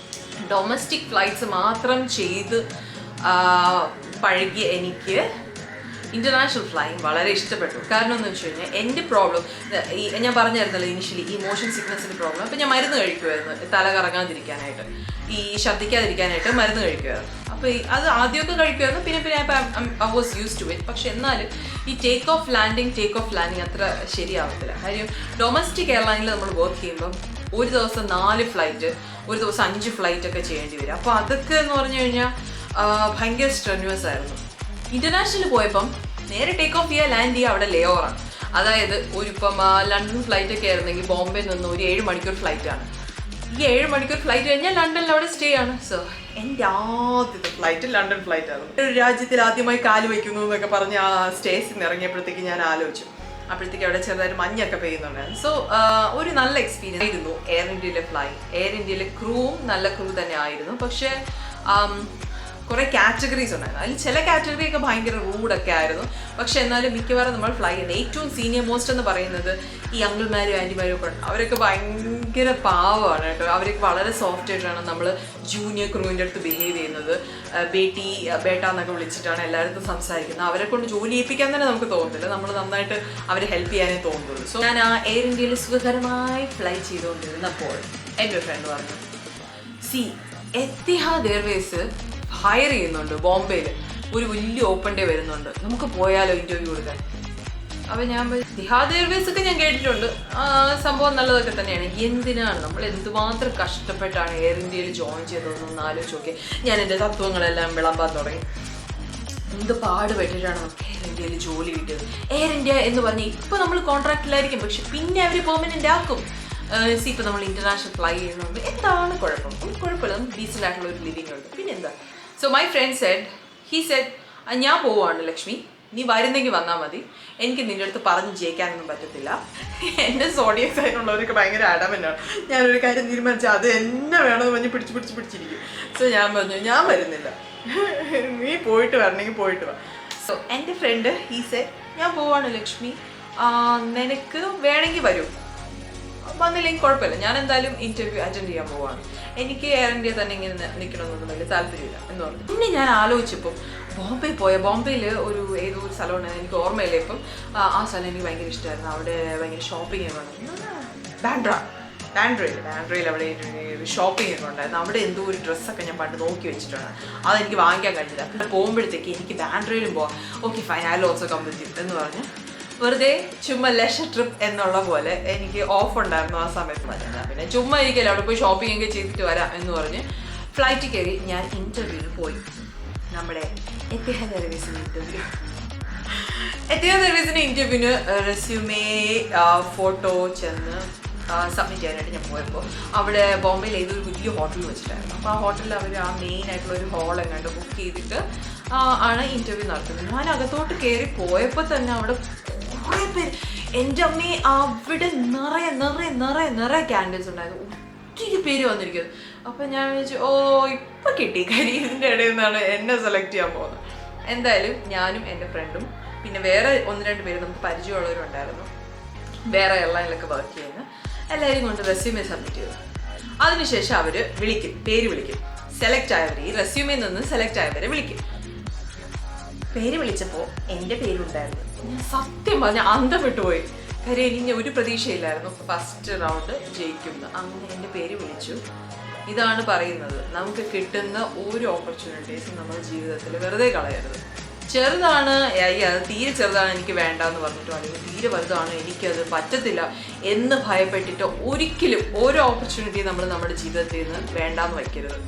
ഡൊമസ്റ്റിക് ഫ്ലൈറ്റ്സ് മാത്രം ചെയ്ത് പഴകിയ എനിക്ക് ഇന്റർനാഷണൽ ഫ്ലൈയിങ് വളരെ ഇഷ്ടപ്പെട്ടു. കാരണം എന്ന് വെച്ച് കഴിഞ്ഞാൽ എൻ്റെ പ്രോബ്ലം ഈ ഞാൻ പറഞ്ഞായിരുന്നല്ലോ ഇനിഷ്യലി ഈ മോഷൻ സിക്നസിൻ്റെ പ്രോബ്ലം. അപ്പോൾ ഞാൻ മരുന്ന് കഴിക്കുമായിരുന്നു തല കറങ്ങാതിരിക്കാനായിട്ട്, ഈ ഛർദ്ദിക്കാതിരിക്കാനായിട്ട് മരുന്ന് കഴിക്കുമായിരുന്നു. അപ്പോൾ അത് ആദ്യമൊക്കെ കഴിക്കുമായിരുന്നു, പിന്നെ പിന്നെ I was use to it. പക്ഷെ എന്നാലും ഈ ടേക്ക് ഓഫ് ലാൻഡിങ് അത്ര ശരിയാവത്തില്ല. കാര്യം ഡൊമസ്റ്റിക് എയർലൈനിൽ നമ്മൾ വർക്ക് ചെയ്യുമ്പം ഒരു ദിവസം 4 ഫ്ലൈറ്റ്, ഒരു ദിവസം 5 ഫ്ലൈറ്റ് ഒക്കെ ചെയ്യേണ്ടി വരും. അപ്പോൾ അതൊക്കെ എന്ന് പറഞ്ഞു കഴിഞ്ഞാൽ ഭയങ്കര സ്ട്രെന്യൂസ് ആയിരുന്നു. ഇന്റർനാഷണൽ പോയപ്പം നേരെ ടേക്ക് ഓഫ് ചെയ്യുക, ലാൻഡ് ചെയ്യുക, അവിടെ ലേ ഓവറാണ്. അതായത് ഇപ്പം ലണ്ടൻ ഫ്ലൈറ്റ് ഒക്കെ ആയിരുന്നെങ്കിൽ ബോംബെയിൽ നിന്ന് ഒരു 7 മണിക്കൂർ ഫ്ലൈറ്റാണ്. ഈ 7 മണിക്കൂർ ഫ്ലൈറ്റ് കഴിഞ്ഞാൽ ലണ്ടനിൽ അവിടെ സ്റ്റേ ആണ്. സോ എൻ്റെ ആദ്യത്തെ ഫ്ലൈറ്റ് ലണ്ടൻ ഫ്ലൈറ്റ് ആയിരുന്നു. ഒരു രാജ്യത്തിൽ ആദ്യമായി കാല് വയ്ക്കുന്നു എന്നൊക്കെ പറഞ്ഞ് ആ സ്റ്റേഷനിൽ നിന്ന് ഇറങ്ങിയപ്പോഴത്തേക്ക് ഞാൻ ആലോചിച്ചു. അപ്പോഴത്തേക്ക് അവിടെ ചെറുതായിട്ട് മഞ്ഞൊക്കെ പെയ്യുന്നുണ്ടായിരുന്നു. സോ ഒരു നല്ല എക്സ്പീരിയൻസ് ആയിരുന്നു എയർ ഇന്ത്യയിലെ ഫ്ലൈറ്റ്. എയർ ഇന്ത്യയിലെ ക്രൂവും നല്ല ക്രൂ തന്നെ ആയിരുന്നു. പക്ഷേ കുറേ കാറ്റഗറീസ് ഉണ്ടായിരുന്നു. അതിൽ ചില കാറ്റഗറി ഒക്കെ ഭയങ്കര റൂഡൊക്കെ ആയിരുന്നു. പക്ഷെ എന്നാലും മിക്കവാറും നമ്മൾ ഫ്ലൈ ചെയ്യുന്നത് ഏറ്റവും സീനിയർ മോസ്റ്റ് എന്ന് പറയുന്നത് ഈ അങ്കിൾമാരും ആൻറ്റിമാരും ഒക്കെ ഉണ്ട്. അവരൊക്കെ ഭയങ്കര പാവമാണ് കേട്ടോ. അവരൊക്കെ വളരെ സോഫ്റ്റ് ആയിട്ടാണ് നമ്മൾ ജൂനിയർ ക്രൂവിൻ്റെ അടുത്ത് ബിഹേവ് ചെയ്യുന്നത്. ബേട്ട എന്നൊക്കെ വിളിച്ചിട്ടാണ് എല്ലായിടത്തും സംസാരിക്കുന്നത്. അവരെ കൊണ്ട് ജോലി ഏൽപ്പിക്കാൻ തന്നെ നമുക്ക് തോന്നുന്നില്ല. നമ്മൾ നന്നായിട്ട് അവരെ ഹെൽപ്പ് ചെയ്യാനേ തോന്നുള്ളൂ. സോ ഞാൻ ആ എയർ ഇന്ത്യയിൽ സുഖകരമായി ഫ്ലൈ ചെയ്തുകൊണ്ടിരുന്നപ്പോൾ എൻ്റെ ഫ്രണ്ട് പറഞ്ഞു, എത്തിഹാദ് എയർവേസ് ഹയർ ചെയ്യുന്നുണ്ട് ബോംബെയിൽ, ഒരു വലിയ ഓപ്പൺ ഡേ വരുന്നുണ്ട്, നമുക്ക് പോയാലോ ഇന്റർവ്യൂ കൊടുക്കാൻ. അപ്പം ഞാൻ എത്തിഹാദ് എയർവേസ് ഒക്കെ ഞാൻ കേട്ടിട്ടുണ്ട്, സംഭവം നല്ലതൊക്കെ തന്നെയാണ്. എന്തിനാണ് നമ്മൾ എന്തുമാത്രം കഷ്ടപ്പെട്ടാണ് എയർ ഇന്ത്യയിൽ ജോയിൻ ചെയ്തതെന്നൊന്ന് ആലോചിച്ച് നോക്കി. ഞാൻ എൻ്റെ തത്വങ്ങളെല്ലാം വിളമ്പാൻ തുടങ്ങി. എന്ത് പാടുപെട്ടിട്ടാണ് നമുക്ക് എയർ ഇന്ത്യയിൽ ജോലി കിട്ടിയത്. എയർ ഇന്ത്യ എന്ന് പറഞ്ഞാൽ ഇപ്പം നമ്മൾ കോൺട്രാക്റ്റിലായിരിക്കും, പക്ഷെ പിന്നെ അവർ പെർമനൻ്റ് ആക്കും. ഇപ്പം നമ്മൾ ഇന്റർനാഷണൽ ഫ്ലൈ ചെയ്യുന്നുണ്ട്, എന്താണ് കുഴപ്പം? കുഴപ്പമില്ല, നമുക്ക് ഡീസൻ്റ് ആയിട്ടുള്ള ഒരു ലിവിങ് ഉണ്ട്, പിന്നെന്താ. സോ മൈ ഫ്രണ്ട് സെഡ് ഞാൻ പോവുകയാണ് ലക്ഷ്മി, നീ വരുന്നെങ്കിൽ വന്നാൽ മതി, എനിക്ക് നിൻ്റെ അടുത്ത് പറഞ്ഞ് ജയിക്കാനൊന്നും പറ്റത്തില്ല. എൻ്റെ സോഡിയം സൈനുള്ളവരൊക്കെ ഭയങ്കര അടമനാണ്. ഞാനൊരു കാര്യം തീരുമാനിച്ചാൽ അത് എന്നെ വേണമെന്ന് പറഞ്ഞ് പിടിച്ചിരിക്കും. സോ ഞാൻ പറഞ്ഞു ഞാൻ വരുന്നില്ല, നീ പോയിട്ട് വരണമെങ്കിൽ പോയിട്ട് വാ. സോ എൻ്റെ ഫ്രണ്ട് സെഡ് ഞാൻ പോവാണ് ലക്ഷ്മി, നിനക്ക് വേണമെങ്കിൽ വരൂ, വന്നില്ലെങ്കിൽ കുഴപ്പമില്ല, ഞാൻ എന്തായാലും ഇന്റർവ്യൂ അറ്റൻഡ് ചെയ്യാൻ പോവാണ്, എനിക്ക് എയർ ഇന്ത്യ തന്നെ ഇങ്ങനെ നിൽക്കണമെന്നൊന്നും വലിയ താല്പര്യമില്ല എന്ന് പറഞ്ഞു. പിന്നെ ഞാൻ ആലോചിച്ചപ്പോൾ ബോംബെയിൽ ഏതോ ഒരു സ്ഥലമുണ്ട്, എനിക്ക് ഓർമ്മയില്ല ഇപ്പം. ആ സ്ഥലം എനിക്ക് ഭയങ്കര ഇഷ്ടമായിരുന്നു. അവിടെ ഭയങ്കര ഷോപ്പിംഗ് ഒക്കെ ഉണ്ട്. ബാൻഡ്രയിൽ അവിടെ ഷോപ്പിംഗ് ഒക്കെ ഉണ്ടായിരുന്നു. അവിടെ എന്തോ ഒരു ഡ്രസ്സൊക്കെ ഞാൻ പണ്ട് നോക്കി വെച്ചിട്ടുണ്ട്, അതെനിക്ക് വാങ്ങിക്കാൻ കഴിഞ്ഞില്ല. പിന്നെ പോകുമ്പോഴത്തേക്ക് എനിക്ക് ബാൻഡ്രയിലും പോവാം. Okay fine, I will also come with you എന്ന് പറഞ്ഞ് വെറുതെ ചുമ്മാ ലെഷർ ട്രിപ്പ് എന്നുള്ള പോലെ എനിക്ക് ഓഫ് ഉണ്ടായിരുന്നു ആ സമയത്ത്. പറഞ്ഞാൽ പിന്നെ ചുമ്മാ ഇരിക്കല്ലോ, അവിടെ പോയി ഷോപ്പിംഗ് ഒക്കെ ചെയ്തിട്ട് വരാം എന്ന് പറഞ്ഞ് ഫ്ലൈറ്റ് കയറി ഞാൻ ഇൻ്റർവ്യൂവിന് പോയി. നമ്മുടെ എത്തിഹാദ് എയർവേസിൻ്റെ ഇൻ്റർവ്യൂവിന് റെസ്യൂമേ ഫോട്ടോ ചെന്ന് സബ്മിറ്റ് ചെയ്യാനായിട്ട് ഞാൻ പോയപ്പോൾ അവിടെ ബോംബെയിൽ ഏതൊരു വലിയ ഹോട്ടൽ വെച്ചിട്ടായിരുന്നു. അപ്പോൾ ആ ഹോട്ടലിൽ അവർ ആ മെയിൻ ആയിട്ടുള്ള ഒരു ഹോൾ എങ്ങാണ്ട് ബുക്ക് ചെയ്തിട്ട് ആണ് ഇൻ്റർവ്യൂ നടത്തുന്നത്. ഞാൻ അകത്തോട്ട് കയറി പോയപ്പോൾ തന്നെ അവിടെ കുറേ പേര്, എൻ്റെ അമ്മയെ അവിടെ നിറയെ ക്യാൻഡിൽസ് ഉണ്ടായിരുന്നു, ഒത്തിരി പേര് വന്നിരിക്കുന്നത്. അപ്പം ഞാൻ വിചാരിച്ചു ഇപ്പം കിട്ടി കാര്യം, ഇതിൻ്റെ ഇടയിൽ നിന്നാണ് എന്നെ സെലക്ട് ചെയ്യാൻ പോകുന്നത്. എന്തായാലും ഞാനും എൻ്റെ ഫ്രണ്ടും പിന്നെ വേറെ 1-2 പേര് നമുക്ക് പരിചയമുള്ളവരുണ്ടായിരുന്നു, വേറെ എയർലൈനിലൊക്കെ വർക്ക് ചെയ്യുന്ന, എല്ലാവരും കൊണ്ട് റെസ്യൂമേ സബ്മിറ്റ് ചെയ്തു. അതിനുശേഷം അവർ പേര് വിളിക്കും, സെലക്ട് ആയവർ, ഈ റെസ്യൂമേയിൽ നിന്ന് സെലക്ട് ആയവരെ വിളിക്കും. പേര് വിളിച്ചപ്പോൾ എൻ്റെ പേരുണ്ടായിരുന്നു. ഞാൻ സത്യം പറഞ്ഞാൽ അന്തം വിട്ടുപോയി. കാര്യം എനിക്ക് ഒരു പ്രതീക്ഷയില്ലായിരുന്നു ഫസ്റ്റ് റൗണ്ട് ജയിക്കുന്നത്. അങ്ങനെ എൻ്റെ പേര് വിളിച്ചു. ഇതാണ് പറയുന്നത്, നമുക്ക് കിട്ടുന്ന ഒരു ഓപ്പർച്യൂണിറ്റീസും നമ്മുടെ ജീവിതത്തിൽ വെറുതെ കളയരുത്. ചെറുതാണ്, അത് തീരെ ചെറുതാണ് എനിക്ക് വേണ്ടെന്ന് പറഞ്ഞിട്ടോ അല്ലെങ്കിൽ തീരെ വലുതാണ് എനിക്കത് പറ്റത്തില്ല എന്ന് ഭയപ്പെട്ടിട്ടോ ഒരിക്കലും ഓരോ ഓപ്പർച്യൂണിറ്റി നമ്മൾ നമ്മുടെ ജീവിതത്തിൽ നിന്ന് വേണ്ടാന്ന് വയ്ക്കരുത്.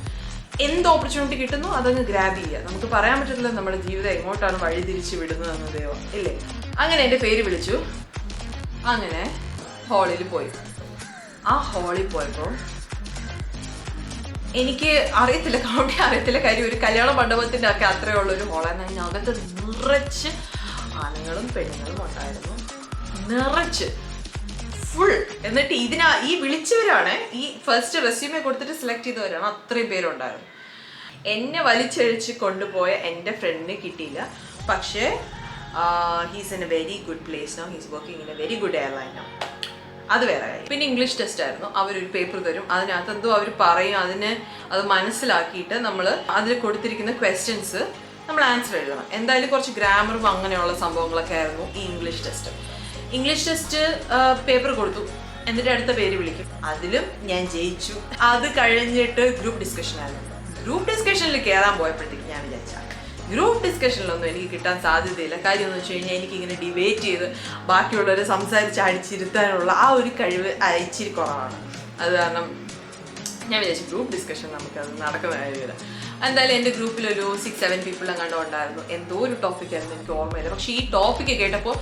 എന്ത് ഓപ്പർച്യൂണിറ്റി കിട്ടുന്നു അതങ്ങ് ഗ്രാബ് ചെയ്യുക. നമുക്ക് പറയാൻ പറ്റത്തില്ല നമ്മുടെ ജീവിതം എങ്ങോട്ടാണ് വഴിതിരിച്ച് വിടുന്നതെന്ന് ദൈവം ഇല്ലേ. അങ്ങനെ എൻ്റെ പേര് വിളിച്ചു. അങ്ങനെ ഹാളിൽ പോയി. ആ ഹാളിൽ പോയപ്പോൾ എനിക്ക് അറിയത്തില്ല, കാര്യം ഒരു കല്യാണ മണ്ഡപത്തിൻ്റെ ഒക്കെ അത്രയുള്ളൊരു ഹോളായിരുന്നു. അതിനകത്ത് നിറച്ച് ആണുങ്ങളും പെണ്ണുങ്ങളും ഉണ്ടായിരുന്നു, നിറച്ച് ഫുൾ. എന്നിട്ട് ഈ വിളിച്ചവരാണ്, ഈ ഫസ്റ്റ് റെസ്യൂമേ കൊടുത്തിട്ട് സെലക്ട് ചെയ്തവരാണ്, അത്രയും പേരുണ്ടായിരുന്നു. എന്നെ വലിച്ചഴിച്ച് കൊണ്ടുപോയ എൻ്റെ ഫ്രണ്ടിനെ കിട്ടിയില്ല. പക്ഷേ he's in A very good place now, he's working in A very good airline now. അത് വേറെ കാര്യം. പിന്നെ ഇംഗ്ലീഷ് ടെസ്റ്റ് ആയിരുന്നു. അവരൊരു പേപ്പർ തരും, അതിനകത്ത് എന്തോ അവർ പറയും, അത് മനസ്സിലാക്കിയിട്ട് നമ്മൾ അതിൽ കൊടുത്തിരിക്കുന്ന ക്വസ്റ്റ്യൻസ് നമ്മൾ ആൻസർ എഴുതണം. എന്തായാലും കുറച്ച് ഗ്രാമറും അങ്ങനെയുള്ള സംഭവങ്ങളൊക്കെ ആയിരുന്നു ഈ English test. English test paper കൊടുത്തു, എന്നിട്ട് അടുത്ത പേര് വിളിക്കും. അതിലും ഞാൻ ജയിച്ചു. അത് കഴിഞ്ഞിട്ട് ഗ്രൂപ്പ് ഡിസ്കഷൻ ആയിരുന്നു. ഗ്രൂപ്പ് ഡിസ്കഷനിൽ കയറാൻ പോയപ്പോഴത്തേക്ക് ഞാൻ വിചാരിച്ച ഗ്രൂപ്പ് ഡിസ്കഷനിലൊന്നും എനിക്ക് കിട്ടാൻ സാധ്യതയില്ല. കാര്യം എന്ന് വെച്ച് കഴിഞ്ഞാൽ എനിക്കിങ്ങനെ ഡിബേറ്റ് ചെയ്ത് ബാക്കിയുള്ളവരെ സംസാരിച്ച് അടിച്ചിരുത്താനുള്ള ആ ഒരു കഴിവ് ഇച്ചിരി കുറവാണ്. അത് കാരണം ഞാൻ വിചാരിച്ചു ഗ്രൂപ്പ് ഡിസ്കഷൻ നമുക്കത് നടക്കുന്ന കാര്യമില്ല. എന്തായാലും എൻ്റെ ഗ്രൂപ്പിൽ ഒരു 6-7 പീപ്പിളും കണ്ടുണ്ടായിരുന്നു. എന്തോ ഒരു ടോപ്പിക്കായിരുന്നു, എനിക്ക് ഓർമ്മയില്ല. പക്ഷേ ഈ ടോപ്പിക്ക് കേട്ടപ്പോൾ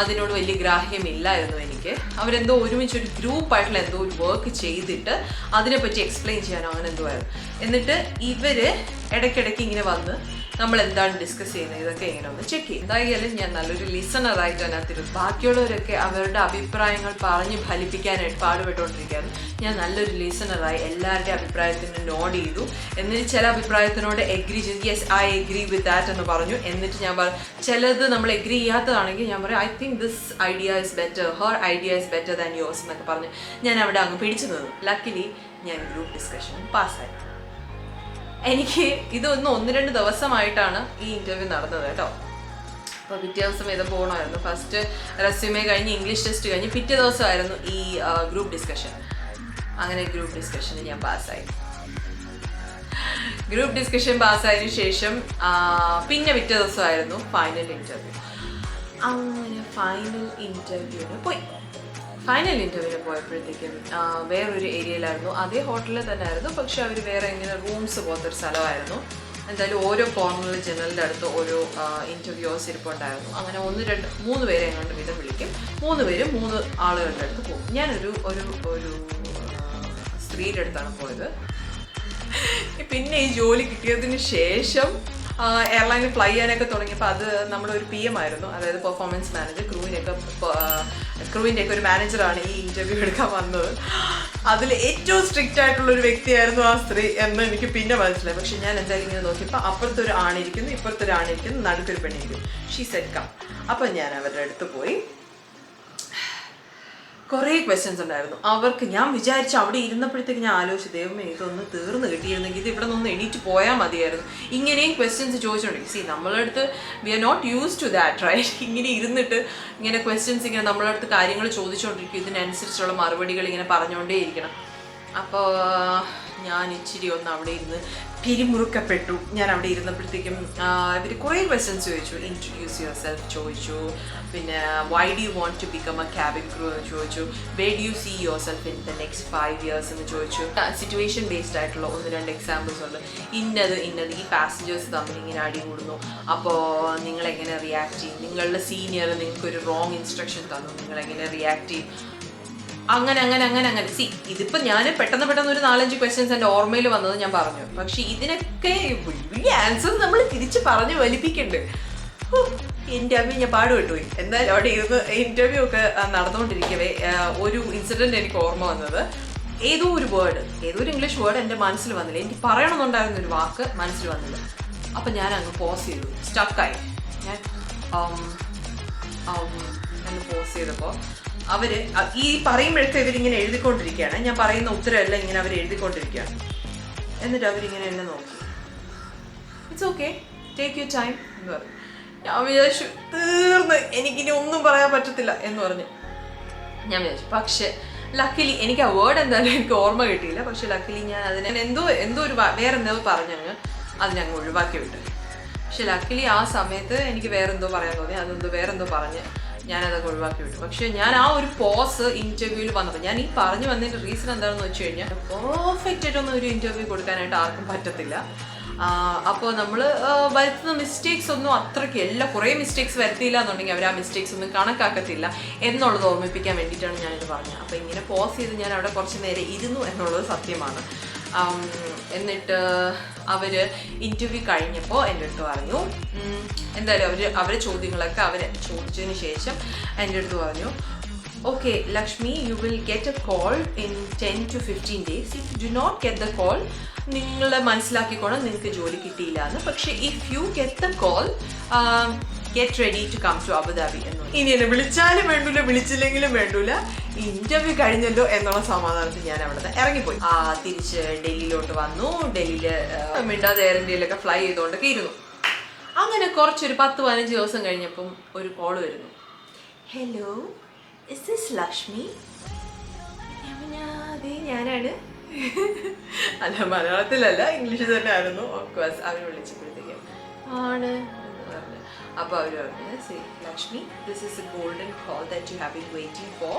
അതിനോട് വലിയ ഗ്രാഹ്യമില്ലായിരുന്നു എനിക്ക്. അവരെന്തോ ഒരുമിച്ച് ഒരു ഗ്രൂപ്പായിട്ടുള്ള എന്തോ ഒരു വർക്ക് ചെയ്തിട്ട് അതിനെപ്പറ്റി എക്സ്പ്ലെയിൻ ചെയ്യാനോ അങ്ങനെ എന്തോ ആയിരുന്നു. എന്നിട്ട് ഇവർ ഇടയ്ക്കിടയ്ക്ക് ഇങ്ങനെ വന്ന് നമ്മൾ എന്താണ് ഡിസ്കസ് ചെയ്യുന്നത് ഇതൊക്കെ ഇങ്ങനെ ഒന്ന് ചെക്ക് ചെയ്യും. എന്തായാലും ഞാൻ നല്ലൊരു ലിസണറായിട്ട് അതിനകത്തിരുന്നു. ബാക്കിയുള്ളവരൊക്കെ അവരുടെ അഭിപ്രായങ്ങൾ പറഞ്ഞ് ഫലിപ്പിക്കാനായിട്ട് പാടുപെട്ടുകൊണ്ടിരിക്കുകയായിരുന്നു. ഞാൻ നല്ലൊരു ലിസണറായി എല്ലാവരുടെയും അഭിപ്രായത്തിന് നോട്ട് ചെയ്തു. എന്നിട്ട് ചില അഭിപ്രായത്തിനോട് എഗ്രി ചെയ്തു. Yes I agree with that എന്ന് പറഞ്ഞു. എന്നിട്ട് ഞാൻ ചിലത് നമ്മൾ എഗ്രി ചെയ്യാത്തതാണെങ്കിൽ ഞാൻ പറയും I think this idea is better, her idea is better than yours എന്നൊക്കെ പറഞ്ഞ് ഞാൻ അവിടെ അങ്ങ് പിടിച്ചു നിന്നു. ലക്കിലി ഞാൻ ഗ്രൂപ്പ് ഡിസ്കഷൻ പാസ്സായി. എനിക്ക് ഇതൊന്ന് 1-2 ദിവസമായിട്ടാണ് ഈ ഇൻ്റർവ്യൂ നടന്നത് കേട്ടോ. അപ്പോൾ പിറ്റേ ദിവസം ഇത് പോകണമായിരുന്നു. ഫസ്റ്റ് റെസ്യൂമേ കഴിഞ്ഞ് ഇംഗ്ലീഷ് ടെസ്റ്റ് കഴിഞ്ഞ് പിറ്റേ ദിവസമായിരുന്നു ഈ ഗ്രൂപ്പ് ഡിസ്കഷൻ. അങ്ങനെ ഗ്രൂപ്പ് ഡിസ്കഷന് ഞാൻ പാസ്സായി. ഗ്രൂപ്പ് ഡിസ്കഷൻ പാസ്സായതിനു ശേഷം പിന്നെ പിറ്റേ ദിവസമായിരുന്നു ഫൈനൽ ഇൻ്റർവ്യൂ. അങ്ങനെ ഫൈനൽ ഇൻ്റർവ്യൂവിന് പോയി. ഫൈനൽ ഇൻ്റർവ്യൂവിന് പോയപ്പോഴത്തേക്കും വേറൊരു ഏരിയയിലായിരുന്നു. അതേ ഹോട്ടലിൽ തന്നെ ആയിരുന്നു, പക്ഷെ അവർ വേറെ ഇങ്ങനെ റൂംസ് പോലത്തെ ഒരു സ്ഥലമായിരുന്നു. എന്തായാലും ഓരോ കോർണറിൽ ജനലിൻ്റെ അടുത്ത് ഓരോ ഇൻ്റർവ്യൂസ് ഇരിപ്പുണ്ടായിരുന്നു. അങ്ങനെ 1-2-3 പേരെ എങ്ങോട്ട് വീതം വിളിക്കും. 3 പേരും 3 ആളുകളുടെ അടുത്ത് പോകും. ഞാനൊരു ഒരു സ്ത്രീയുടെ അടുത്താണ് പോയത്. പിന്നെ ഈ ജോലി കിട്ടിയതിന് ശേഷം എയർലൈനിൽ ഫ്ലൈ ചെയ്യാനൊക്കെ തുടങ്ങിയപ്പോൾ അത് നമ്മളൊരു PM ആയിരുന്നു, അതായത് പെർഫോമൻസ് മാനേജർ. ക്രൂവിൻ്റെയൊക്കെ ഒരു മാനേജറാണ് ഈ ഇൻ്റർവ്യൂ എടുക്കാൻ വന്നത്. അതിൽ ഏറ്റവും സ്ട്രിക്റ്റ് ആയിട്ടുള്ളൊരു വ്യക്തിയായിരുന്നു ആ സ്ത്രീ എന്ന് എനിക്ക് പിന്നെ മനസ്സിലായി. പക്ഷെ ഞാൻ എന്തായാലും ഇങ്ങനെ നോക്കിയപ്പോൾ അപ്പുറത്തൊരു ആണിരിക്കുന്നു, ഇപ്പുറത്തൊരു ആണിരിക്കുന്നു, നടുക്കൊരു പെണ്ണിരിക്കുന്നു. She said come. അപ്പം ഞാൻ അവരുടെ അടുത്ത് പോയി. കുറേ ക്വസ്റ്റ്യൻസ് ഉണ്ടായിരുന്നു അവർക്ക്. ഞാൻ വിചാരിച്ചു അവിടെ ഇരുന്നപ്പോഴത്തേക്ക് ഞാൻ ആലോചിച്ചു, ദൈവമേ ഇതൊന്ന് തീർന്ന് കിട്ടിയിരുന്നെങ്കിൽ ഇത് ഇവിടെ നിന്ന് എണീറ്റ് പോയാൽ മതിയായിരുന്നു. ഇങ്ങനെയും ക്വസ്റ്റ്യൻസ് ചോദിച്ചുകൊണ്ടിരിക്കും. നമ്മളെ അടുത്ത് we are not use to that right. ഇങ്ങനെ ഇരുന്നിട്ട് ഇങ്ങനെ ക്വസ്റ്റ്യൻസ് ഇങ്ങനെ നമ്മളെ അടുത്ത് കാര്യങ്ങൾ ചോദിച്ചുകൊണ്ടിരിക്കും. ഇതിനനുസരിച്ചുള്ള മറുപടികൾ ഇങ്ങനെ പറഞ്ഞുകൊണ്ടേ ഇരിക്കണം. അപ്പോൾ ഞാൻ ഇച്ചിരി ഒന്ന് അവിടെ ഇരുന്ന് പിരിമുറുക്കപ്പെട്ടു. ഞാൻ അവിടെ ഇരുന്നപ്പോഴത്തേക്കും ഇവർ കുറേ ക്വസ്റ്റ്യൻസ് ചോദിച്ചു. ഇൻട്രൊഡ്യൂസ് യുവർ സെൽഫ് ചോദിച്ചു. പിന്നെ why do you want to become a cabin crew എന്ന് ചോദിച്ചു. Where do you see yourself in the next 5 years എന്ന് ചോദിച്ചു. സിറ്റുവേഷൻ ബേസ്ഡ് ആയിട്ടുള്ള 1-2 എക്സാമ്പിൾസ് ഉണ്ട്. ഇന്നത് ഈ പാസഞ്ചേഴ്സ് തമ്മിൽ ഇങ്ങനെ അടികൂടുന്നു, അപ്പോൾ നിങ്ങളെങ്ങനെ റിയാക്ട് ചെയ്യും? നിങ്ങളുടെ സീനിയർ നിങ്ങൾക്കൊരു റോങ് ഇൻസ്ട്രക്ഷൻ തന്നു, നിങ്ങളെങ്ങനെ റിയാക്ട് ചെയ്യും? അങ്ങനെ ഇതിപ്പോൾ ഞാൻ പെട്ടെന്ന് ഒരു 4-5 ക്വസ്റ്റ്യൻസ് എൻ്റെ ഓർമ്മയിൽ വന്നത് ഞാൻ പറഞ്ഞു. പക്ഷെ ഇതിനൊക്കെ വലിയ ആൻസേഴ്സ് നമ്മൾ തിരിച്ച് പറഞ്ഞ് വലിപ്പിക്കണ്ട്. എൻ്റെ അമ്മ ഞാൻ പാടുപെട്ടുപോയി. എന്തായാലും അവിടെ ഇരുന്ന് ഇൻ്റർവ്യൂ ഒക്കെ നടന്നുകൊണ്ടിരിക്കവേ ഒരു ഇൻസിഡൻറ്റ് എനിക്ക് ഓർമ്മ വന്നത്. ഏതോ ഒരു ഇംഗ്ലീഷ് വേർഡ് എൻ്റെ മനസ്സിൽ വന്നില്ല. എനിക്ക് പറയണമെന്നുണ്ടായിരുന്നൊരു വാക്ക് മനസ്സിൽ വന്നില്ല. അപ്പം ഞാൻ അങ്ങ് പോസ് ചെയ്തു, സ്റ്റക്കായി. ഞാൻ എന്ന് പോസ് ചെയ്തപ്പോൾ അവർ ഈ പറയുമ്പോഴൊക്കെ ഇവരിങ്ങനെ എഴുതിക്കൊണ്ടിരിക്കുകയാണ്. ഞാൻ പറയുന്ന ഉത്തരമെല്ലാം ഇങ്ങനെ അവർ എഴുതിക്കൊണ്ടിരിക്കുകയാണ്. എന്നിട്ട് അവരിങ്ങനെ എന്നെ നോക്കി. It's okay, take your time എന്ന് പറഞ്ഞു. ഞാൻ വിചാരിച്ചു തീർന്ന്, എനിക്കിനി ഒന്നും പറയാൻ പറ്റത്തില്ല എന്ന് പറഞ്ഞ് ഞാൻ വിചാരിച്ചു. പക്ഷെ ലക്കിലി എനിക്ക് ആ വേർഡ് എന്തായാലും എനിക്ക് ഓർമ്മ കിട്ടിയില്ല. പക്ഷെ ലക്കിലി ഞാൻ അതിനെ എന്തോ ഒരു വേറെന്തോ പറഞ്ഞങ്ങ് അതിനങ്ങ് ഒഴിവാക്കി വിട്ടു. പക്ഷെ ലക്കിലി ആ സമയത്ത് എനിക്ക് വേറെന്തോ പറയാൻ തോന്നി. അതെന്തോ വേറെന്തോ പറഞ്ഞ് ഞാനതൊക്കെ ഒഴിവാക്കി വിട്ടു. പക്ഷെ ഞാൻ ആ ഒരു പോസ് ഇൻ്റർവ്യൂവിൽ വന്നപ്പോൾ ഞാൻ ഈ പറഞ്ഞു വന്നതിൻ്റെ റീസൺ എന്താണെന്ന് വെച്ച് കഴിഞ്ഞാൽ പെർഫെക്റ്റ് ആയിട്ടൊന്നും ഒരു ഇൻ്റർവ്യൂ കൊടുക്കാനായിട്ട് ആർക്കും പറ്റത്തില്ല. അപ്പോൾ നമ്മൾ വരുത്തുന്ന മിസ്റ്റേക്സ് ഒന്നും അത്രയ്ക്ക് കുറേ മിസ്റ്റേക്സ് വരുത്തിയില്ല എന്നുണ്ടെങ്കിൽ അവർ ആ മിസ്റ്റേക്സ് ഒന്നും കണക്കാക്കത്തില്ല എന്നുള്ളത് ഓർമ്മിപ്പിക്കാൻ വേണ്ടിയിട്ടാണ് ഞാനിത് പറഞ്ഞത്. അപ്പോൾ ഇങ്ങനെ പോസ് ചെയ്ത് ഞാൻ അവിടെ കുറച്ച് നേരം ഇരുന്നു എന്നുള്ളത് സത്യമാണ്. എന്നിട്ട് അവർ ഇൻ്റർവ്യൂ കഴിഞ്ഞപ്പോൾ എൻ്റെ അടുത്ത് പറഞ്ഞു, എന്തായാലും അവരെ ചോദ്യങ്ങളൊക്കെ അവർ ചോദിച്ചതിന് ശേഷം എൻ്റെ അടുത്ത് പറഞ്ഞു, okay Lakshmi, you will get a call in 10 to 15 days. If you do not get the call, നിങ്ങൾ മനസ്സിലാക്കിക്കോണം നിങ്ങൾക്ക് ജോലി കിട്ടിയില്ല എന്ന്. പക്ഷേ if you get the call, get ready to come to Abu Dhabi എന്ന്. ഇനി എന്നെ വിളിച്ചാലും വേണ്ടൂല, വിളിച്ചില്ലെങ്കിലും വേണ്ടൂല, ഇൻ്റർവ്യൂ കഴിഞ്ഞല്ലോ എന്നുള്ള സമാധാനത്തിൽ ഞാൻ അവിടെ നിന്ന് ഇറങ്ങിപ്പോയി. തിരിച്ച് ഡൽഹിയിലോട്ട് വന്നു. ഡൽഹിയിൽ മിണ്ടാതെ എയർ ഇന്ത്യയിലൊക്കെ ഫ്ലൈ ചെയ്തുകൊണ്ടൊക്കെ ഇരുന്നു. അങ്ങനെ കുറച്ചൊരു 10-15 ദിവസം കഴിഞ്ഞപ്പം ഒരു കോൾ വരുന്നു. Hello, is this Lakshmi? അതെ ഞാനാണ്. അല്ല, മലയാളത്തിലല്ല, ഇംഗ്ലീഷിൽ തന്നെ ആയിരുന്നു. ഓഫ്കോഴ്സ് അവർ വിളിച്ചപ്പോഴത്തേക്കും ആണ് എന്ന് പറഞ്ഞു. അപ്പോൾ അവർ പറഞ്ഞു, C Lakshmi, this is a golden call that you have been waiting for.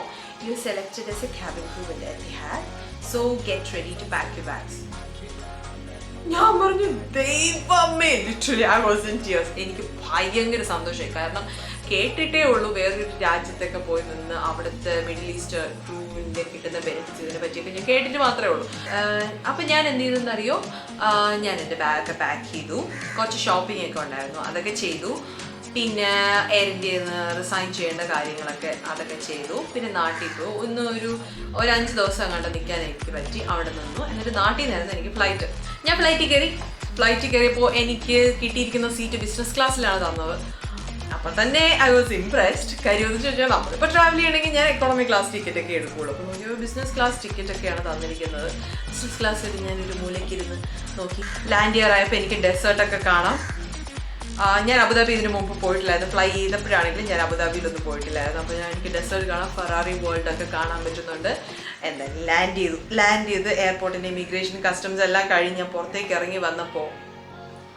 You selected as a cabin crew with Etihad. So get ready to pack your bags. ഞാൻ പറഞ്ഞു ദൈവമേ, literally I was in tears. എനിക്ക് ഭയങ്കര സന്തോഷമായി. കാരണം കേട്ടിട്ടേ ഉള്ളൂ വേറൊരു രാജ്യത്തൊക്കെ പോയി നിന്ന് അവിടുത്തെ മിഡിൽ ഈസ്റ്റ് ക്രൂവിൻ്റെ കിട്ടുന്ന ബെനിഫിറ്റ്സ് ഇതിനെ പറ്റിയൊക്കെ ഞാൻ കേട്ടിട്ട് മാത്രമേ ഉള്ളൂ. അപ്പം ഞാൻ എന്ത് ചെയ്തെന്നറിയോ, ഞാൻ എൻ്റെ ബാഗൊക്കെ പാക്ക് ചെയ്തു. കുറച്ച് ഷോപ്പിംഗ് ഒക്കെ ഉണ്ടായിരുന്നു, അതൊക്കെ ചെയ്തു. പിന്നെ എയർ ഇന്ത്യയിൽ നിന്ന് റിസൈൻ ചെയ്യേണ്ട കാര്യങ്ങളൊക്കെ അതൊക്കെ ചെയ്തു. പിന്നെ നാട്ടിൽ പോയി ഒരു 5 ദിവസം അങ്ങോട്ട് നിൽക്കാൻ എനിക്ക് പറ്റി. അവിടെ നിന്നു. എന്നിട്ട് നാട്ടിൽ നിന്നായിരുന്നു എനിക്ക് ഫ്ലൈറ്റ്. ഞാൻ ഫ്ലൈറ്റിൽ കയറിയപ്പോൾ എനിക്ക് കിട്ടിയിരിക്കുന്ന സീറ്റ് ബിസിനസ് ക്ലാസ്സിലാണ് തന്നത്. അപ്പം തന്നെ ഐ വാസ് ഇംപ്രസ്ഡ്. കാര്യം എന്ന് ചോദിച്ചാൽ നമ്മളിപ്പോൾ ട്രാവൽ ചെയ്യണമെങ്കിൽ ഞാൻ എക്കോണമി ക്ലാസ് ടിക്കറ്റ് ഒക്കെ എടുക്കുകയുള്ളൂ. അപ്പോൾ നോക്കിയോ ബിസിനസ് ക്ലാസ് ടിക്കറ്റ് ഒക്കെയാണ് തന്നിരിക്കുന്നത്. ബിസിനസ് ക്ലാസ്സിൽ ഞാനൊരു മൂലയ്ക്കിരുന്ന് നോക്കി. ലാൻഡ് ചെയ്യാറായപ്പോൾ എനിക്ക് ഡെസേർട്ടൊക്കെ കാണാം. ഞാൻ അബുദാബി ഇതിന് മുമ്പ് പോയിട്ടില്ലായിരുന്നു. ഫ്ലൈ ചെയ്തപ്പോഴാണെങ്കിലും ഞാൻ അബുദാബിയിലൊന്നും പോയിട്ടില്ലായിരുന്നു. അപ്പോൾ എനിക്ക് ഡെസേർട്ട് കാണാം, ഫെറാറി വേൾഡൊക്കെ കാണാൻ പറ്റുന്നുണ്ട്. എന്തായാലും ലാൻഡ് ചെയ്ത് എയർപോർട്ടിൻ്റെ ഇമിഗ്രേഷൻ കസ്റ്റംസ് എല്ലാം കഴിഞ്ഞ് ഞാൻ പുറത്തേക്ക് ഇറങ്ങി വന്നപ്പോൾ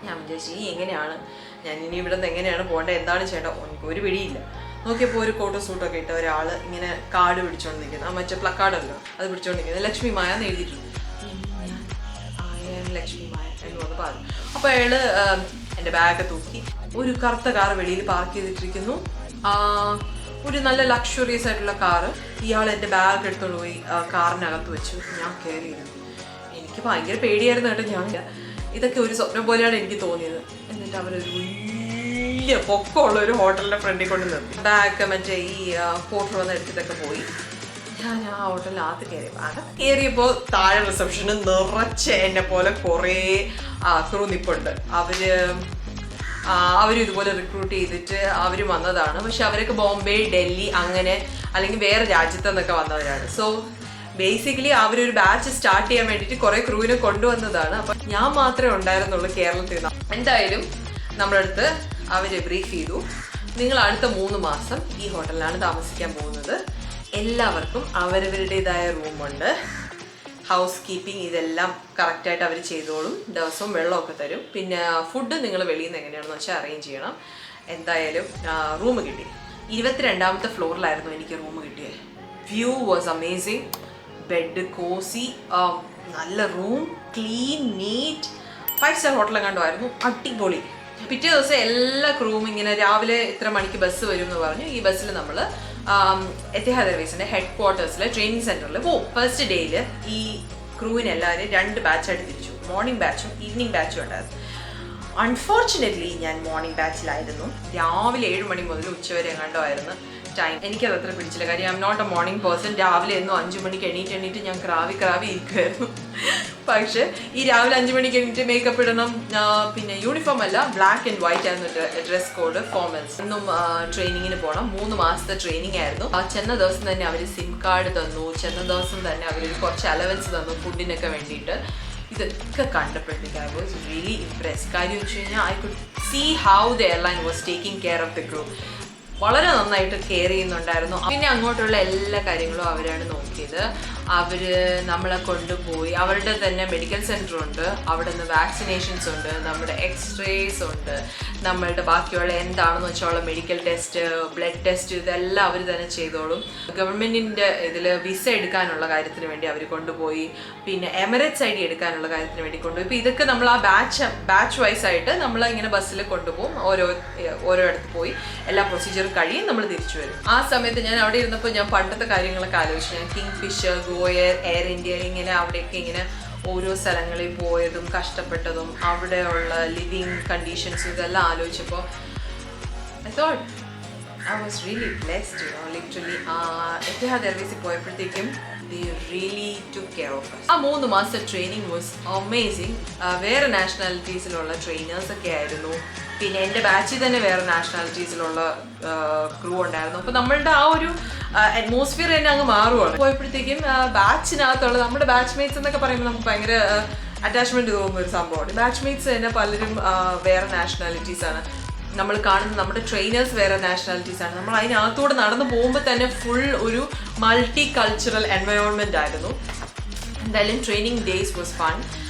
ഞാൻ വിചാരിച്ചു എങ്ങനെയാണ് ഞാൻ ഇനി ഇവിടെ നിന്ന് എങ്ങനെയാണ് പോകേണ്ടത്, എന്താണ് ചെയ്യേണ്ടത്, എനിക്ക് ഒരു പിടിയില്ല. നോക്കിയപ്പോൾ ഒരു കോട്ട് സൂട്ടൊക്കെ ഇട്ട ഒരാൾ ഇങ്ങനെ കാർഡ് പിടിച്ചുകൊണ്ട് നിൽക്കുന്നത്, ആ മറ്റേ പ്ലക്കാർഡല്ലോ അത് പിടിച്ചുകൊണ്ട് നിൽക്കുന്നത്. ലക്ഷ്മി മായ എന്ന് എഴുതിയിട്ടുണ്ട്. ഞാൻ ലക്ഷ്മി മായ എന്ന് വന്ന് പറഞ്ഞു. അപ്പോൾ അയാൾ എൻ്റെ ബാഗ് തൂക്കി ഒരു കറുത്ത കാർ വെളിയിൽ പാർക്ക് ചെയ്തിട്ടിരിക്കുന്നു. ഒരു നല്ല ലക്ഷറിയസ് ആയിട്ടുള്ള കാറ്. ഇയാൾ എൻ്റെ ബാഗ് എടുത്തോണ്ട് പോയി കാറിനകത്ത് വെച്ചു. ഞാൻ കയറിയിരുന്നു. എനിക്ക് ഭയങ്കര പേടിയായിരുന്നു കേട്ടോ. ഞാൻ ഇതൊക്കെ ഒരു സ്വപ്നം പോലെയാണ് എനിക്ക് തോന്നിയത്. എന്നിട്ട് അവരൊരു വലിയ പൊക്കമുള്ള ഒരു ഹോട്ടലിൻ്റെ ഫ്രണ്ടിൽ കൊണ്ട് നിർത്തി. ബാഗ് മറ്റേ ഈ പോർട്ടർ വന്ന് എടുത്തിട്ടൊക്കെ പോയി. ഞാൻ ആ ഹോട്ടലിനകത്ത് കയറിയപ്പോൾ താഴെ റിസപ്ഷന് നിറച്ച് എന്നെ പോലെ കുറേ ക്രൂ നിപ്പുണ്ട്. അവർ ഇതുപോലെ റിക്രൂട്ട് ചെയ്തിട്ട് അവർ വന്നതാണ്. പക്ഷെ അവരൊക്കെ ബോംബെ, ഡൽഹി അങ്ങനെ അല്ലെങ്കിൽ വേറെ രാജ്യത്തു നിന്നൊക്കെ വന്നവരാണ്. സോ ബേസിക്കലി അവരൊരു ബാച്ച് സ്റ്റാർട്ട് ചെയ്യാൻ വേണ്ടിയിട്ട് കുറേ ക്രൂവിനെ കൊണ്ടുവന്നതാണ്. അപ്പം ഞാൻ മാത്രമേ ഉണ്ടായിരുന്നുള്ളൂ കേരളത്തിൽ നിന്ന്. എന്തായാലും നമ്മളടുത്ത് അവർ ബ്രീഫ് ചെയ്തു, നിങ്ങൾ അടുത്ത 3 മാസം ഈ ഹോട്ടലിലാണ് താമസിക്കാൻ പോകുന്നത്. എല്ലാവർക്കും അവരവരുടേതായ റൂമുണ്ട്, ഹൗസ് കീപ്പിംഗ് ഇതെല്ലാം കറക്റ്റായിട്ട് അവർ ചെയ്തോളും. ദിവസവും വെള്ളമൊക്കെ തരും. പിന്നെ ഫുഡ് നിങ്ങൾ വെളിയിൽ നിന്ന് എങ്ങനെയാണെന്ന് വെച്ചാൽ അറേഞ്ച് ചെയ്യണം. എന്തായാലും റൂം കിട്ടി. 22ാമത്തെ ഫ്ലോറിലായിരുന്നു എനിക്ക് റൂം കിട്ടിയത്. View was amazing. Bed cosy, നല്ല റൂം, ക്ലീൻ, നീറ്റ്, 5 സ്റ്റാർ ഹോട്ടലും കണ്ടുമായിരുന്നു. അടിപൊളി. പിറ്റേ ദിവസം എല്ലാ ക്രൂവും ഇങ്ങനെ രാവിലെ ഇത്ര മണിക്ക് ബസ് വരും എന്ന് പറഞ്ഞു. ഈ ബസ്സിൽ നമ്മൾ എത്തിഹാദ് എയർവേസിൻ്റെ ഹെഡ് ക്വാർട്ടേഴ്സിലെ ട്രെയിനിങ് സെൻറ്ററിൽ പോകും. ഫസ്റ്റ് ഡേയിൽ ഈ ക്രൂവിനെല്ലാവരും 2 ബാച്ചായിട്ട് തിരിച്ചു. മോർണിംഗ് ബാച്ചും ഈവനിങ് ബാച്ചും ഉണ്ടായിരുന്നു. അൺഫോർച്ചുനേറ്റ്ലി ഞാൻ മോർണിംഗ് ബാച്ചിലായിരുന്നു. രാവിലെ 7 മണി മുതൽ ഉച്ചവരെ എങ്ങാണ്ടായിരുന്നു ടൈം. എനിക്കത് അത്ര പിടിച്ചില്ല. കാര്യം I'm not a morning person. രാവിലെ എന്നും 5 മണിക്ക് എണീറ്റ് ഞാൻ ക്രാവി ഇരിക്കുമായിരുന്നു. പക്ഷേ ഈ രാവിലെ 5 മണിക്ക് എണീറ്റ് മേക്കപ്പ് ഇടണം. പിന്നെ യൂണിഫോം അല്ല, ബ്ലാക്ക് ആൻഡ് വൈറ്റ് ആയിരുന്നു ഡ്രസ് കോഡ്, ഫോർമൽസ്. ഇന്നും ട്രെയിനിങ്ങിന് പോകണം. 3 മാസത്തെ ട്രെയിനിങ് ആയിരുന്നു. ചെന്ന ദിവസം തന്നെ അവർ സിം കാർഡ് തന്നു. ചെന്ന ദിവസം തന്നെ അവർ കുറച്ച് അലവൻസ് തന്നു ഫുഡിനൊക്കെ വേണ്ടിയിട്ട്. ഇതൊക്കെ കണ്ടപ്പോഴത്തേക്ക് ഐ വാസ് റിയലി ഇംപ്രസ്ഡ്. കാര്യം വെച്ച് കഴിഞ്ഞാൽ I could see how the airline was taking care of the crew. വളരെ നന്നായിട്ട് കെയർ ചെയ്യുന്നുണ്ടായിരുന്നു. പിന്നെ അങ്ങോട്ടുള്ള എല്ലാ കാര്യങ്ങളും അവരാണ് നോക്കിയത്. അവർ നമ്മളെ കൊണ്ടുപോയി അവരുടെ തന്നെ മെഡിക്കൽ സെൻറ്റർ ഉണ്ട്. അവിടെ നിന്ന് വാക്സിനേഷൻസ് ഉണ്ട്, നമ്മുടെ എക്സ്റേസ് ഉണ്ട്, നമ്മളുടെ ബാക്കിയുള്ള എന്താണെന്ന് വെച്ചാൽ മെഡിക്കൽ ടെസ്റ്റ്, ബ്ലഡ് ടെസ്റ്റ് ഇതെല്ലാം അവർ തന്നെ ചെയ്തോളും. ഗവൺമെൻറ്റിൻ്റെ ഇതിൽ വിസ എടുക്കാനുള്ള കാര്യത്തിന് വേണ്ടി അവർ കൊണ്ടുപോയി. പിന്നെ എമിറേറ്റ്സ് ID എടുക്കാനുള്ള കാര്യത്തിന് വേണ്ടി കൊണ്ടുപോയി. ഇപ്പോൾ ഇതൊക്കെ നമ്മൾ ആ ബാച്ച് വൈസ് ആയിട്ട് നമ്മൾ ഇങ്ങനെ ബസ്സിൽ കൊണ്ടുപോകും. ഓരോയിടത്ത് പോയി എല്ലാ പ്രൊസീജിയറും കഴിയും, നമ്മൾ തിരിച്ചു വരും. ആ സമയത്ത് ഞാൻ അവിടെ ഇരുന്നപ്പോൾ ഞാൻ പണ്ടത്തെ കാര്യങ്ങളൊക്കെ ആലോചിച്ചു. ഞാൻ Kingfisher, GoAir, Air India ഇങ്ങനെ അവിടെയൊക്കെ ഇങ്ങനെ ഓരോ സ്ഥലങ്ങളിൽ പോയതും കഷ്ടപ്പെട്ടതും അവിടെയുള്ള ലിവിങ് കണ്ടീഷൻസും ഇതെല്ലാം ആലോചിച്ചപ്പോൾ I thought I was really blessed, literally. Etihad Airways പോയപ്പോഴത്തേക്കും they really took care of us. ആ 3 മാസത്തെ ട്രെയിനിങ് വാസ് അമേസിങ്. വേറെ നാഷണാലിറ്റീസിലുള്ള ട്രെയിനേഴ്സൊക്കെ ആയിരുന്നു. പിന്നെ എൻ്റെ ബാച്ചിൽ തന്നെ വേറെ നാഷണാലിറ്റീസിലുള്ള ക്രൂ ഉണ്ടായിരുന്നു. അപ്പോൾ നമ്മളുടെ ആ ഒരു അറ്റ്മോസ്ഫിയർ തന്നെ അങ്ങ് മാറുവാണ്. പോയപ്പോഴത്തേക്കും ബാച്ചിനകത്തുള്ള നമ്മുടെ ബാച്ച്മേറ്റ്സ് എന്നൊക്കെ പറയുമ്പോൾ നമുക്ക് ഭയങ്കര അറ്റാച്ച്മെന്റ് തോന്നുന്ന ഒരു സംഭവമാണ്. ബാച്ച്മേറ്റ്സ് തന്നെ പലരും വേറെ നാഷണാലിറ്റീസ് ആണ്. നമ്മൾ കാണുന്ന നമ്മുടെ ട്രെയിനേഴ്സ് വേറെ നാഷണാലിറ്റീസ് ആണ്. നമ്മൾ അതിനകത്തൂടെ നടന്നു പോകുമ്പോൾ തന്നെ ഫുൾ ഒരു മൾട്ടി കൾച്ചറൽ എൻവയോൺമെന്റ് ആയിരുന്നു. എന്തായാലും training days was fun.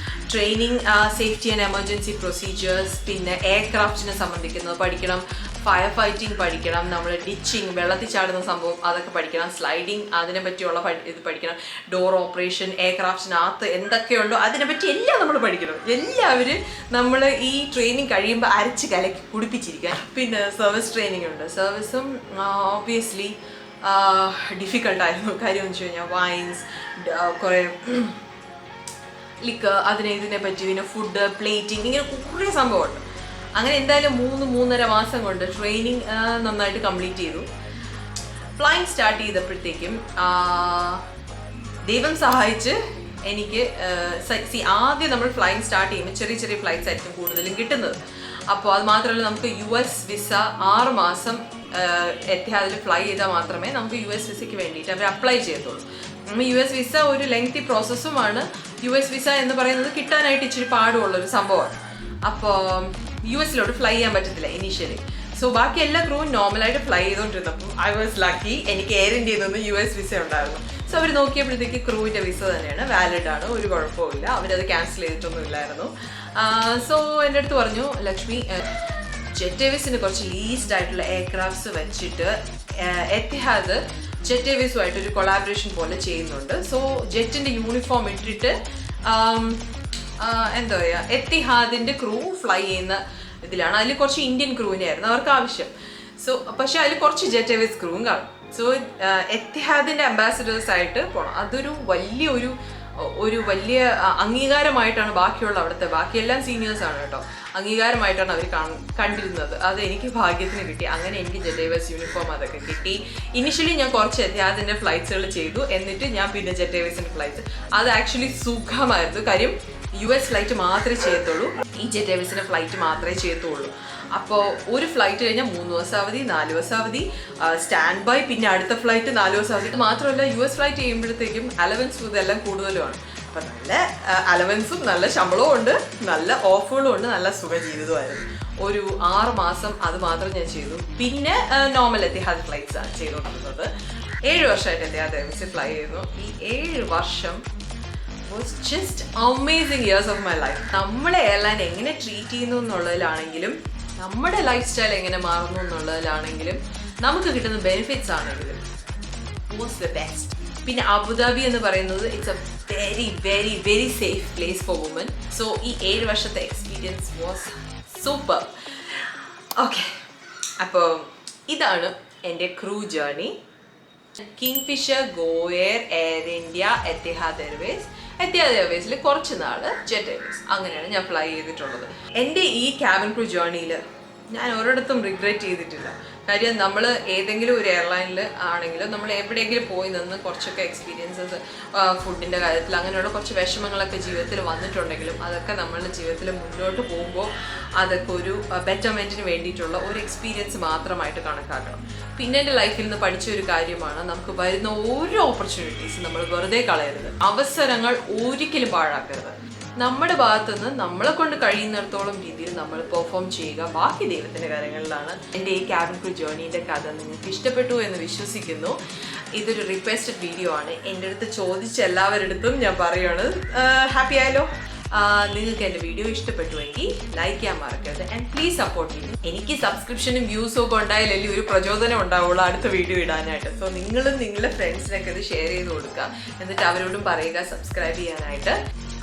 Training safety and emergency procedures, പിന്നെ എയർക്രാഫ്റ്റിനെ സംബന്ധിക്കുന്നത് പഠിക്കണം, ഫയർ ഫൈറ്റിംഗ് പഠിക്കണം, നമ്മൾ ഡിച്ചിങ് വെള്ളത്തിൽ ചാടുന്ന സംഭവം അതൊക്കെ പഠിക്കണം, സ്ലൈഡിങ് അതിനെ പറ്റിയുള്ള ഇത് പഠിക്കണം, ഡോർ ഓപ്പറേഷൻ, എയർക്രാഫ്റ്റിനകത്ത് എന്തൊക്കെയുണ്ടോ അതിനെപ്പറ്റി എല്ലാം നമ്മൾ പഠിക്കണം. എല്ലാവരും നമ്മൾ ഈ ട്രെയിനിങ് കഴിയുമ്പോൾ അരച്ച് കലക്കി കുടിപ്പിച്ചിരിക്കാൻ. പിന്നെ സർവീസ് ട്രെയിനിങ് ഉണ്ട്. സർവീസും ഓബ്വിയസ്ലി ഡിഫിക്കൾട്ടായിരുന്നു. കാര്യം എന്ന് വെച്ച് കഴിഞ്ഞാൽ വൈൻസ്, കുറേ ലിക്ക്, ഇതിനെ പറ്റി, പിന്നെ ഫുഡ്, പ്ലേറ്റിംഗ്, ഇങ്ങനെ കുറേ സംഭവമുണ്ട്. അങ്ങനെ എന്തായാലും 3-3.5 മാസം കൊണ്ട് ട്രെയിനിങ് നന്നായിട്ട് കംപ്ലീറ്റ് ചെയ്തു. ഫ്ലൈങ് സ്റ്റാർട്ട് ചെയ്തപ്പോഴത്തേക്കും ദൈവം സഹായിച്ച് എനിക്ക് ആദ്യം നമ്മൾ ഫ്ലൈങ് സ്റ്റാർട്ട് ചെയ്യുമ്പോൾ ചെറിയ ചെറിയ ഫ്ലൈറ്റ്സ് ആയിരിക്കും കൂടുതലും കിട്ടുന്നത്. അപ്പോൾ അത് മാത്രമല്ല, നമുക്ക് US വിസ 6 മാസം എത്തിഹാദിൽ ഫ്ലൈ ചെയ്താൽ മാത്രമേ നമുക്ക് US വിസയ്ക്ക് വേണ്ടിയിട്ട് അവർ അപ്ലൈ ചെയ്യത്തുള്ളൂ. US വിസ ഒരു ലെങ്തി പ്രോസസ്സുമാണ്. US വിസ എന്ന് പറയുന്നത് കിട്ടാനായിട്ട് ഇച്ചിരി പാടുള്ളൊരു സംഭവമാണ്. അപ്പോൾ US ഫ്ലൈ ചെയ്യാൻ പറ്റത്തില്ല ഇനീഷ്യലി. സോ ബാക്കി എല്ലാ ക്രൂവും നോർമലായിട്ട് ഫ്ലൈ ചെയ്തുകൊണ്ടിരുന്നപ്പോൾ ഐ വാസ് ലക്കി, എനിക്ക് എയർ ഇന്ത്യയിൽ നിന്ന് US വിസ ഉണ്ടായിരുന്നു. സോ അവർ നോക്കിയപ്പോഴത്തേക്ക് ക്രൂവിൻ്റെ വിസ തന്നെയാണ്, വാലിഡ് ആണ്, ഒരു കുഴപ്പമില്ല. അവരത് ക്യാൻസൽ ചെയ്തിട്ടൊന്നും ഇല്ലായിരുന്നു. സോ എൻ്റെ അടുത്ത് പറഞ്ഞു, ലക്ഷ്മി, ജെറ്റ് എയർവേസിന് കുറച്ച് ലീസ്ഡ് ആയിട്ടുള്ള എയർക്രാഫ്റ്റ്സ് വെച്ചിട്ട് എത്തിഹാദ് ജെറ്റ് എയർവേസുമായിട്ട് ഒരു കൊളാബറേഷൻ പോലെ ചെയ്യുന്നുണ്ട്. സോ ജെറ്റിൻ്റെ യൂണിഫോം ഇട്ടിട്ട് എന്താ പറയുക, എത്തിഹാദിൻ്റെ ക്രൂ ഫ്ലൈ ചെയ്യുന്ന ഇതിലാണ്. അതിൽ കുറച്ച് ഇന്ത്യൻ ക്രൂവിനെ ആയിരുന്നു അവർക്ക് ആവശ്യം. സോ പക്ഷെ അതിൽ കുറച്ച് ജെറ്റ് എയർവേസ് ക്രൂവും കാണും. സോ എത്തിഹാദിൻ്റെ അംബാസിഡേഴ്സ് ആയിട്ട് പോകണം. അതൊരു വലിയ അംഗീകാരമായിട്ടാണ് ബാക്കിയുള്ള അവിടുത്തെ ബാക്കിയെല്ലാം സീനിയേഴ്സാണ് കേട്ടോ, അംഗീകാരമായിട്ടാണ് അവർ കണ്ടിരുന്നത്. അത് എനിക്ക് ഭാഗ്യത്തിന് കിട്ടി. അങ്ങനെ എനിക്ക് ജെറ്റ് എയർവേസ് യൂണിഫോം അതൊക്കെ കിട്ടി. ഇനിഷ്യലി ഞാൻ കുറച്ച് എത്തിഹാദിൻ്റെ ഫ്ലൈറ്റ്സുകൾ ചെയ്തു. എന്നിട്ട് ഞാൻ പിന്നെ ജെറ്റ് എയർവേസിൻ്റെ ഫ്ലൈറ്റ്സ്, അത് ആക്ച്വലി സുഖമായിരുന്നു. കാര്യം US ഫ്ലൈറ്റ് മാത്രമേ ചെയ്യത്തുള്ളൂ, ഈ ജെറ്റ് എയർവേസിൻ്റെ ഫ്ലൈറ്റ് മാത്രമേ ചെയ്യത്തുള്ളൂ. അപ്പോൾ ഒരു ഫ്ലൈറ്റ് കഴിഞ്ഞാൽ 3 ദിവസം അവധി, 4 ദിവസം അവധി, സ്റ്റാൻഡ് ബൈ, പിന്നെ അടുത്ത ഫ്ലൈറ്റ് 4 ദിവസം അവധി. മാത്രമല്ല US ഫ്ലൈറ്റ് ചെയ്യുമ്പോഴത്തേക്കും അലവൻസ് ഇതെല്ലാം കൂടുതലുമാണ്. അപ്പം നല്ല അലവൻസും നല്ല ശമ്പളവും ഉണ്ട്, നല്ല ഓഫറുകളും ഉണ്ട്, നല്ല സുഖജീവിതമായിരുന്നു. ഒരു 6 മാസം അത് മാത്രം ഞാൻ ചെയ്തു. പിന്നെ നോർമൽ എത്തിഹാദ് ഫ്ലൈറ്റ്സ് ആണ് ചെയ്തുകൊണ്ടിരുന്നത്. 7 വർഷമായിട്ട് എത്തിഹാദ് എയർവേസിൽ ഫ്ലൈ ചെയ്യുന്നു. ഈ 7 വർഷം was just amazing years of my life. നമ്മളെ എയർലൈൻ എങ്ങനെ ട്രീറ്റ് ചെയ്യുന്നു എന്നുള്ളതിലാണെങ്കിലും, നമ്മുടെ ലൈഫ് സ്റ്റൈൽ എങ്ങനെ മാറുന്നു എന്നുള്ളതിലാണെങ്കിലും, നമുക്ക് കിട്ടുന്ന ബെനിഫിറ്റ്സ് ആണെങ്കിലും വാസ് ദ ബെസ്റ്റ്. പിന്നെ അബുദാബി എന്ന് പറയുന്നത് it's a very very very safe place for woman. സോ ഈ 7 വർഷത്തെ എക്സ്പീരിയൻസ് വാസ് സൂപ്പർ. ഓക്കെ, അപ്പോൾ ഇതാണ് എൻ്റെ crew journey. Kingfisher, Go Air, Air India, Etihad Airways. Etihad എയർവേസിൽ കുറച്ച് നാൾ ജെറ്റ് എയർവേസ്, അങ്ങനെയാണ് ഞാൻ ഫ്ലൈ ചെയ്തിട്ടുള്ളത്. എൻ്റെ ഈ ക്യാബിൻ ക്രൂ ജേർണിയിൽ ഞാൻ ഒരിടത്തും റിഗ്രറ്റ് ചെയ്തിട്ടില്ല. കാര്യം നമ്മൾ ഏതെങ്കിലും ഒരു എയർലൈനിൽ ആണെങ്കിലും നമ്മൾ എവിടെയെങ്കിലും പോയി നിന്ന് കുറച്ചൊക്കെ എക്സ്പീരിയൻസസ് ഫുഡിൻ്റെ കാര്യത്തിൽ അങ്ങനെയുള്ള കുറച്ച് വിഷമങ്ങളൊക്കെ ജീവിതത്തിൽ വന്നിട്ടുണ്ടെങ്കിലും അതൊക്കെ നമ്മളുടെ ജീവിതത്തിൽ മുന്നോട്ട് പോകുമ്പോൾ അതൊക്കെ ഒരു ബെറ്റർമെൻറ്റിന് വേണ്ടിയിട്ടുള്ള ഒരു എക്സ്പീരിയൻസ് മാത്രമായിട്ട് കണക്കാക്കണം. പിന്നെ എൻ്റെ ലൈഫിൽ നിന്ന് പഠിച്ച ഒരു കാര്യമാണ്, നമുക്ക് വരുന്ന ഓരോ ഓപ്പർച്യൂണിറ്റീസ് നമ്മൾ വെറുതെ കളയരുത്, അവസരങ്ങൾ ഒരിക്കലും പാഴാക്കരുത്. നമ്മുടെ ഭാഗത്തുനിന്ന് നമ്മളെ കൊണ്ട് കഴിയുന്നിടത്തോളം രീതിയിൽ നമ്മൾ പെർഫോം ചെയ്യുക, ബാക്കി ദൈവത്തിൻ്റെ കാര്യങ്ങളിലാണ്. എൻ്റെ ഈ ക്യാബിൻ ക്രൂ ജേർണീൻ്റെ കഥ നിങ്ങൾക്ക് ഇഷ്ടപ്പെട്ടു എന്ന് വിശ്വസിക്കുന്നു. ഇതൊരു റിക്വസ്റ്റഡ് വീഡിയോ ആണ്. എൻ്റെ അടുത്ത് ചോദിച്ച എല്ലാവരുടെ അടുത്തും ഞാൻ പറയുകയാണ്, ഹാപ്പി ആയാലോ? നിങ്ങൾക്ക് എൻ്റെ വീഡിയോ ഇഷ്ടപ്പെട്ടുവെങ്കിൽ ലൈക്ക് ചെയ്യാൻ മറക്കരുത്. ആൻഡ് പ്ലീസ് സപ്പോർട്ട് ചെയ്യും. എനിക്ക് സബ്സ്ക്രിപ്ഷനും വ്യൂസും ഒക്കെ ഉണ്ടായാലല്ലേ ഒരു പ്രചോദനം ഉണ്ടാവുള്ളൂ അടുത്ത വീഡിയോ ഇടാനായിട്ട്. സോ നിങ്ങളും നിങ്ങളുടെ ഫ്രണ്ട്സിനൊക്കെ ഇത് ഷെയർ ചെയ്ത് കൊടുക്കുക, എന്നിട്ട് അവരോടും പറയുക സബ്സ്ക്രൈബ് ചെയ്യാനായിട്ട്.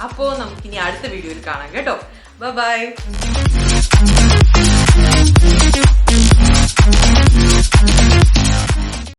അപ്പോൾ നമുക്കിനി അടുത്ത വീഡിയോയിൽ കാണാം കേട്ടോ. ബൈ.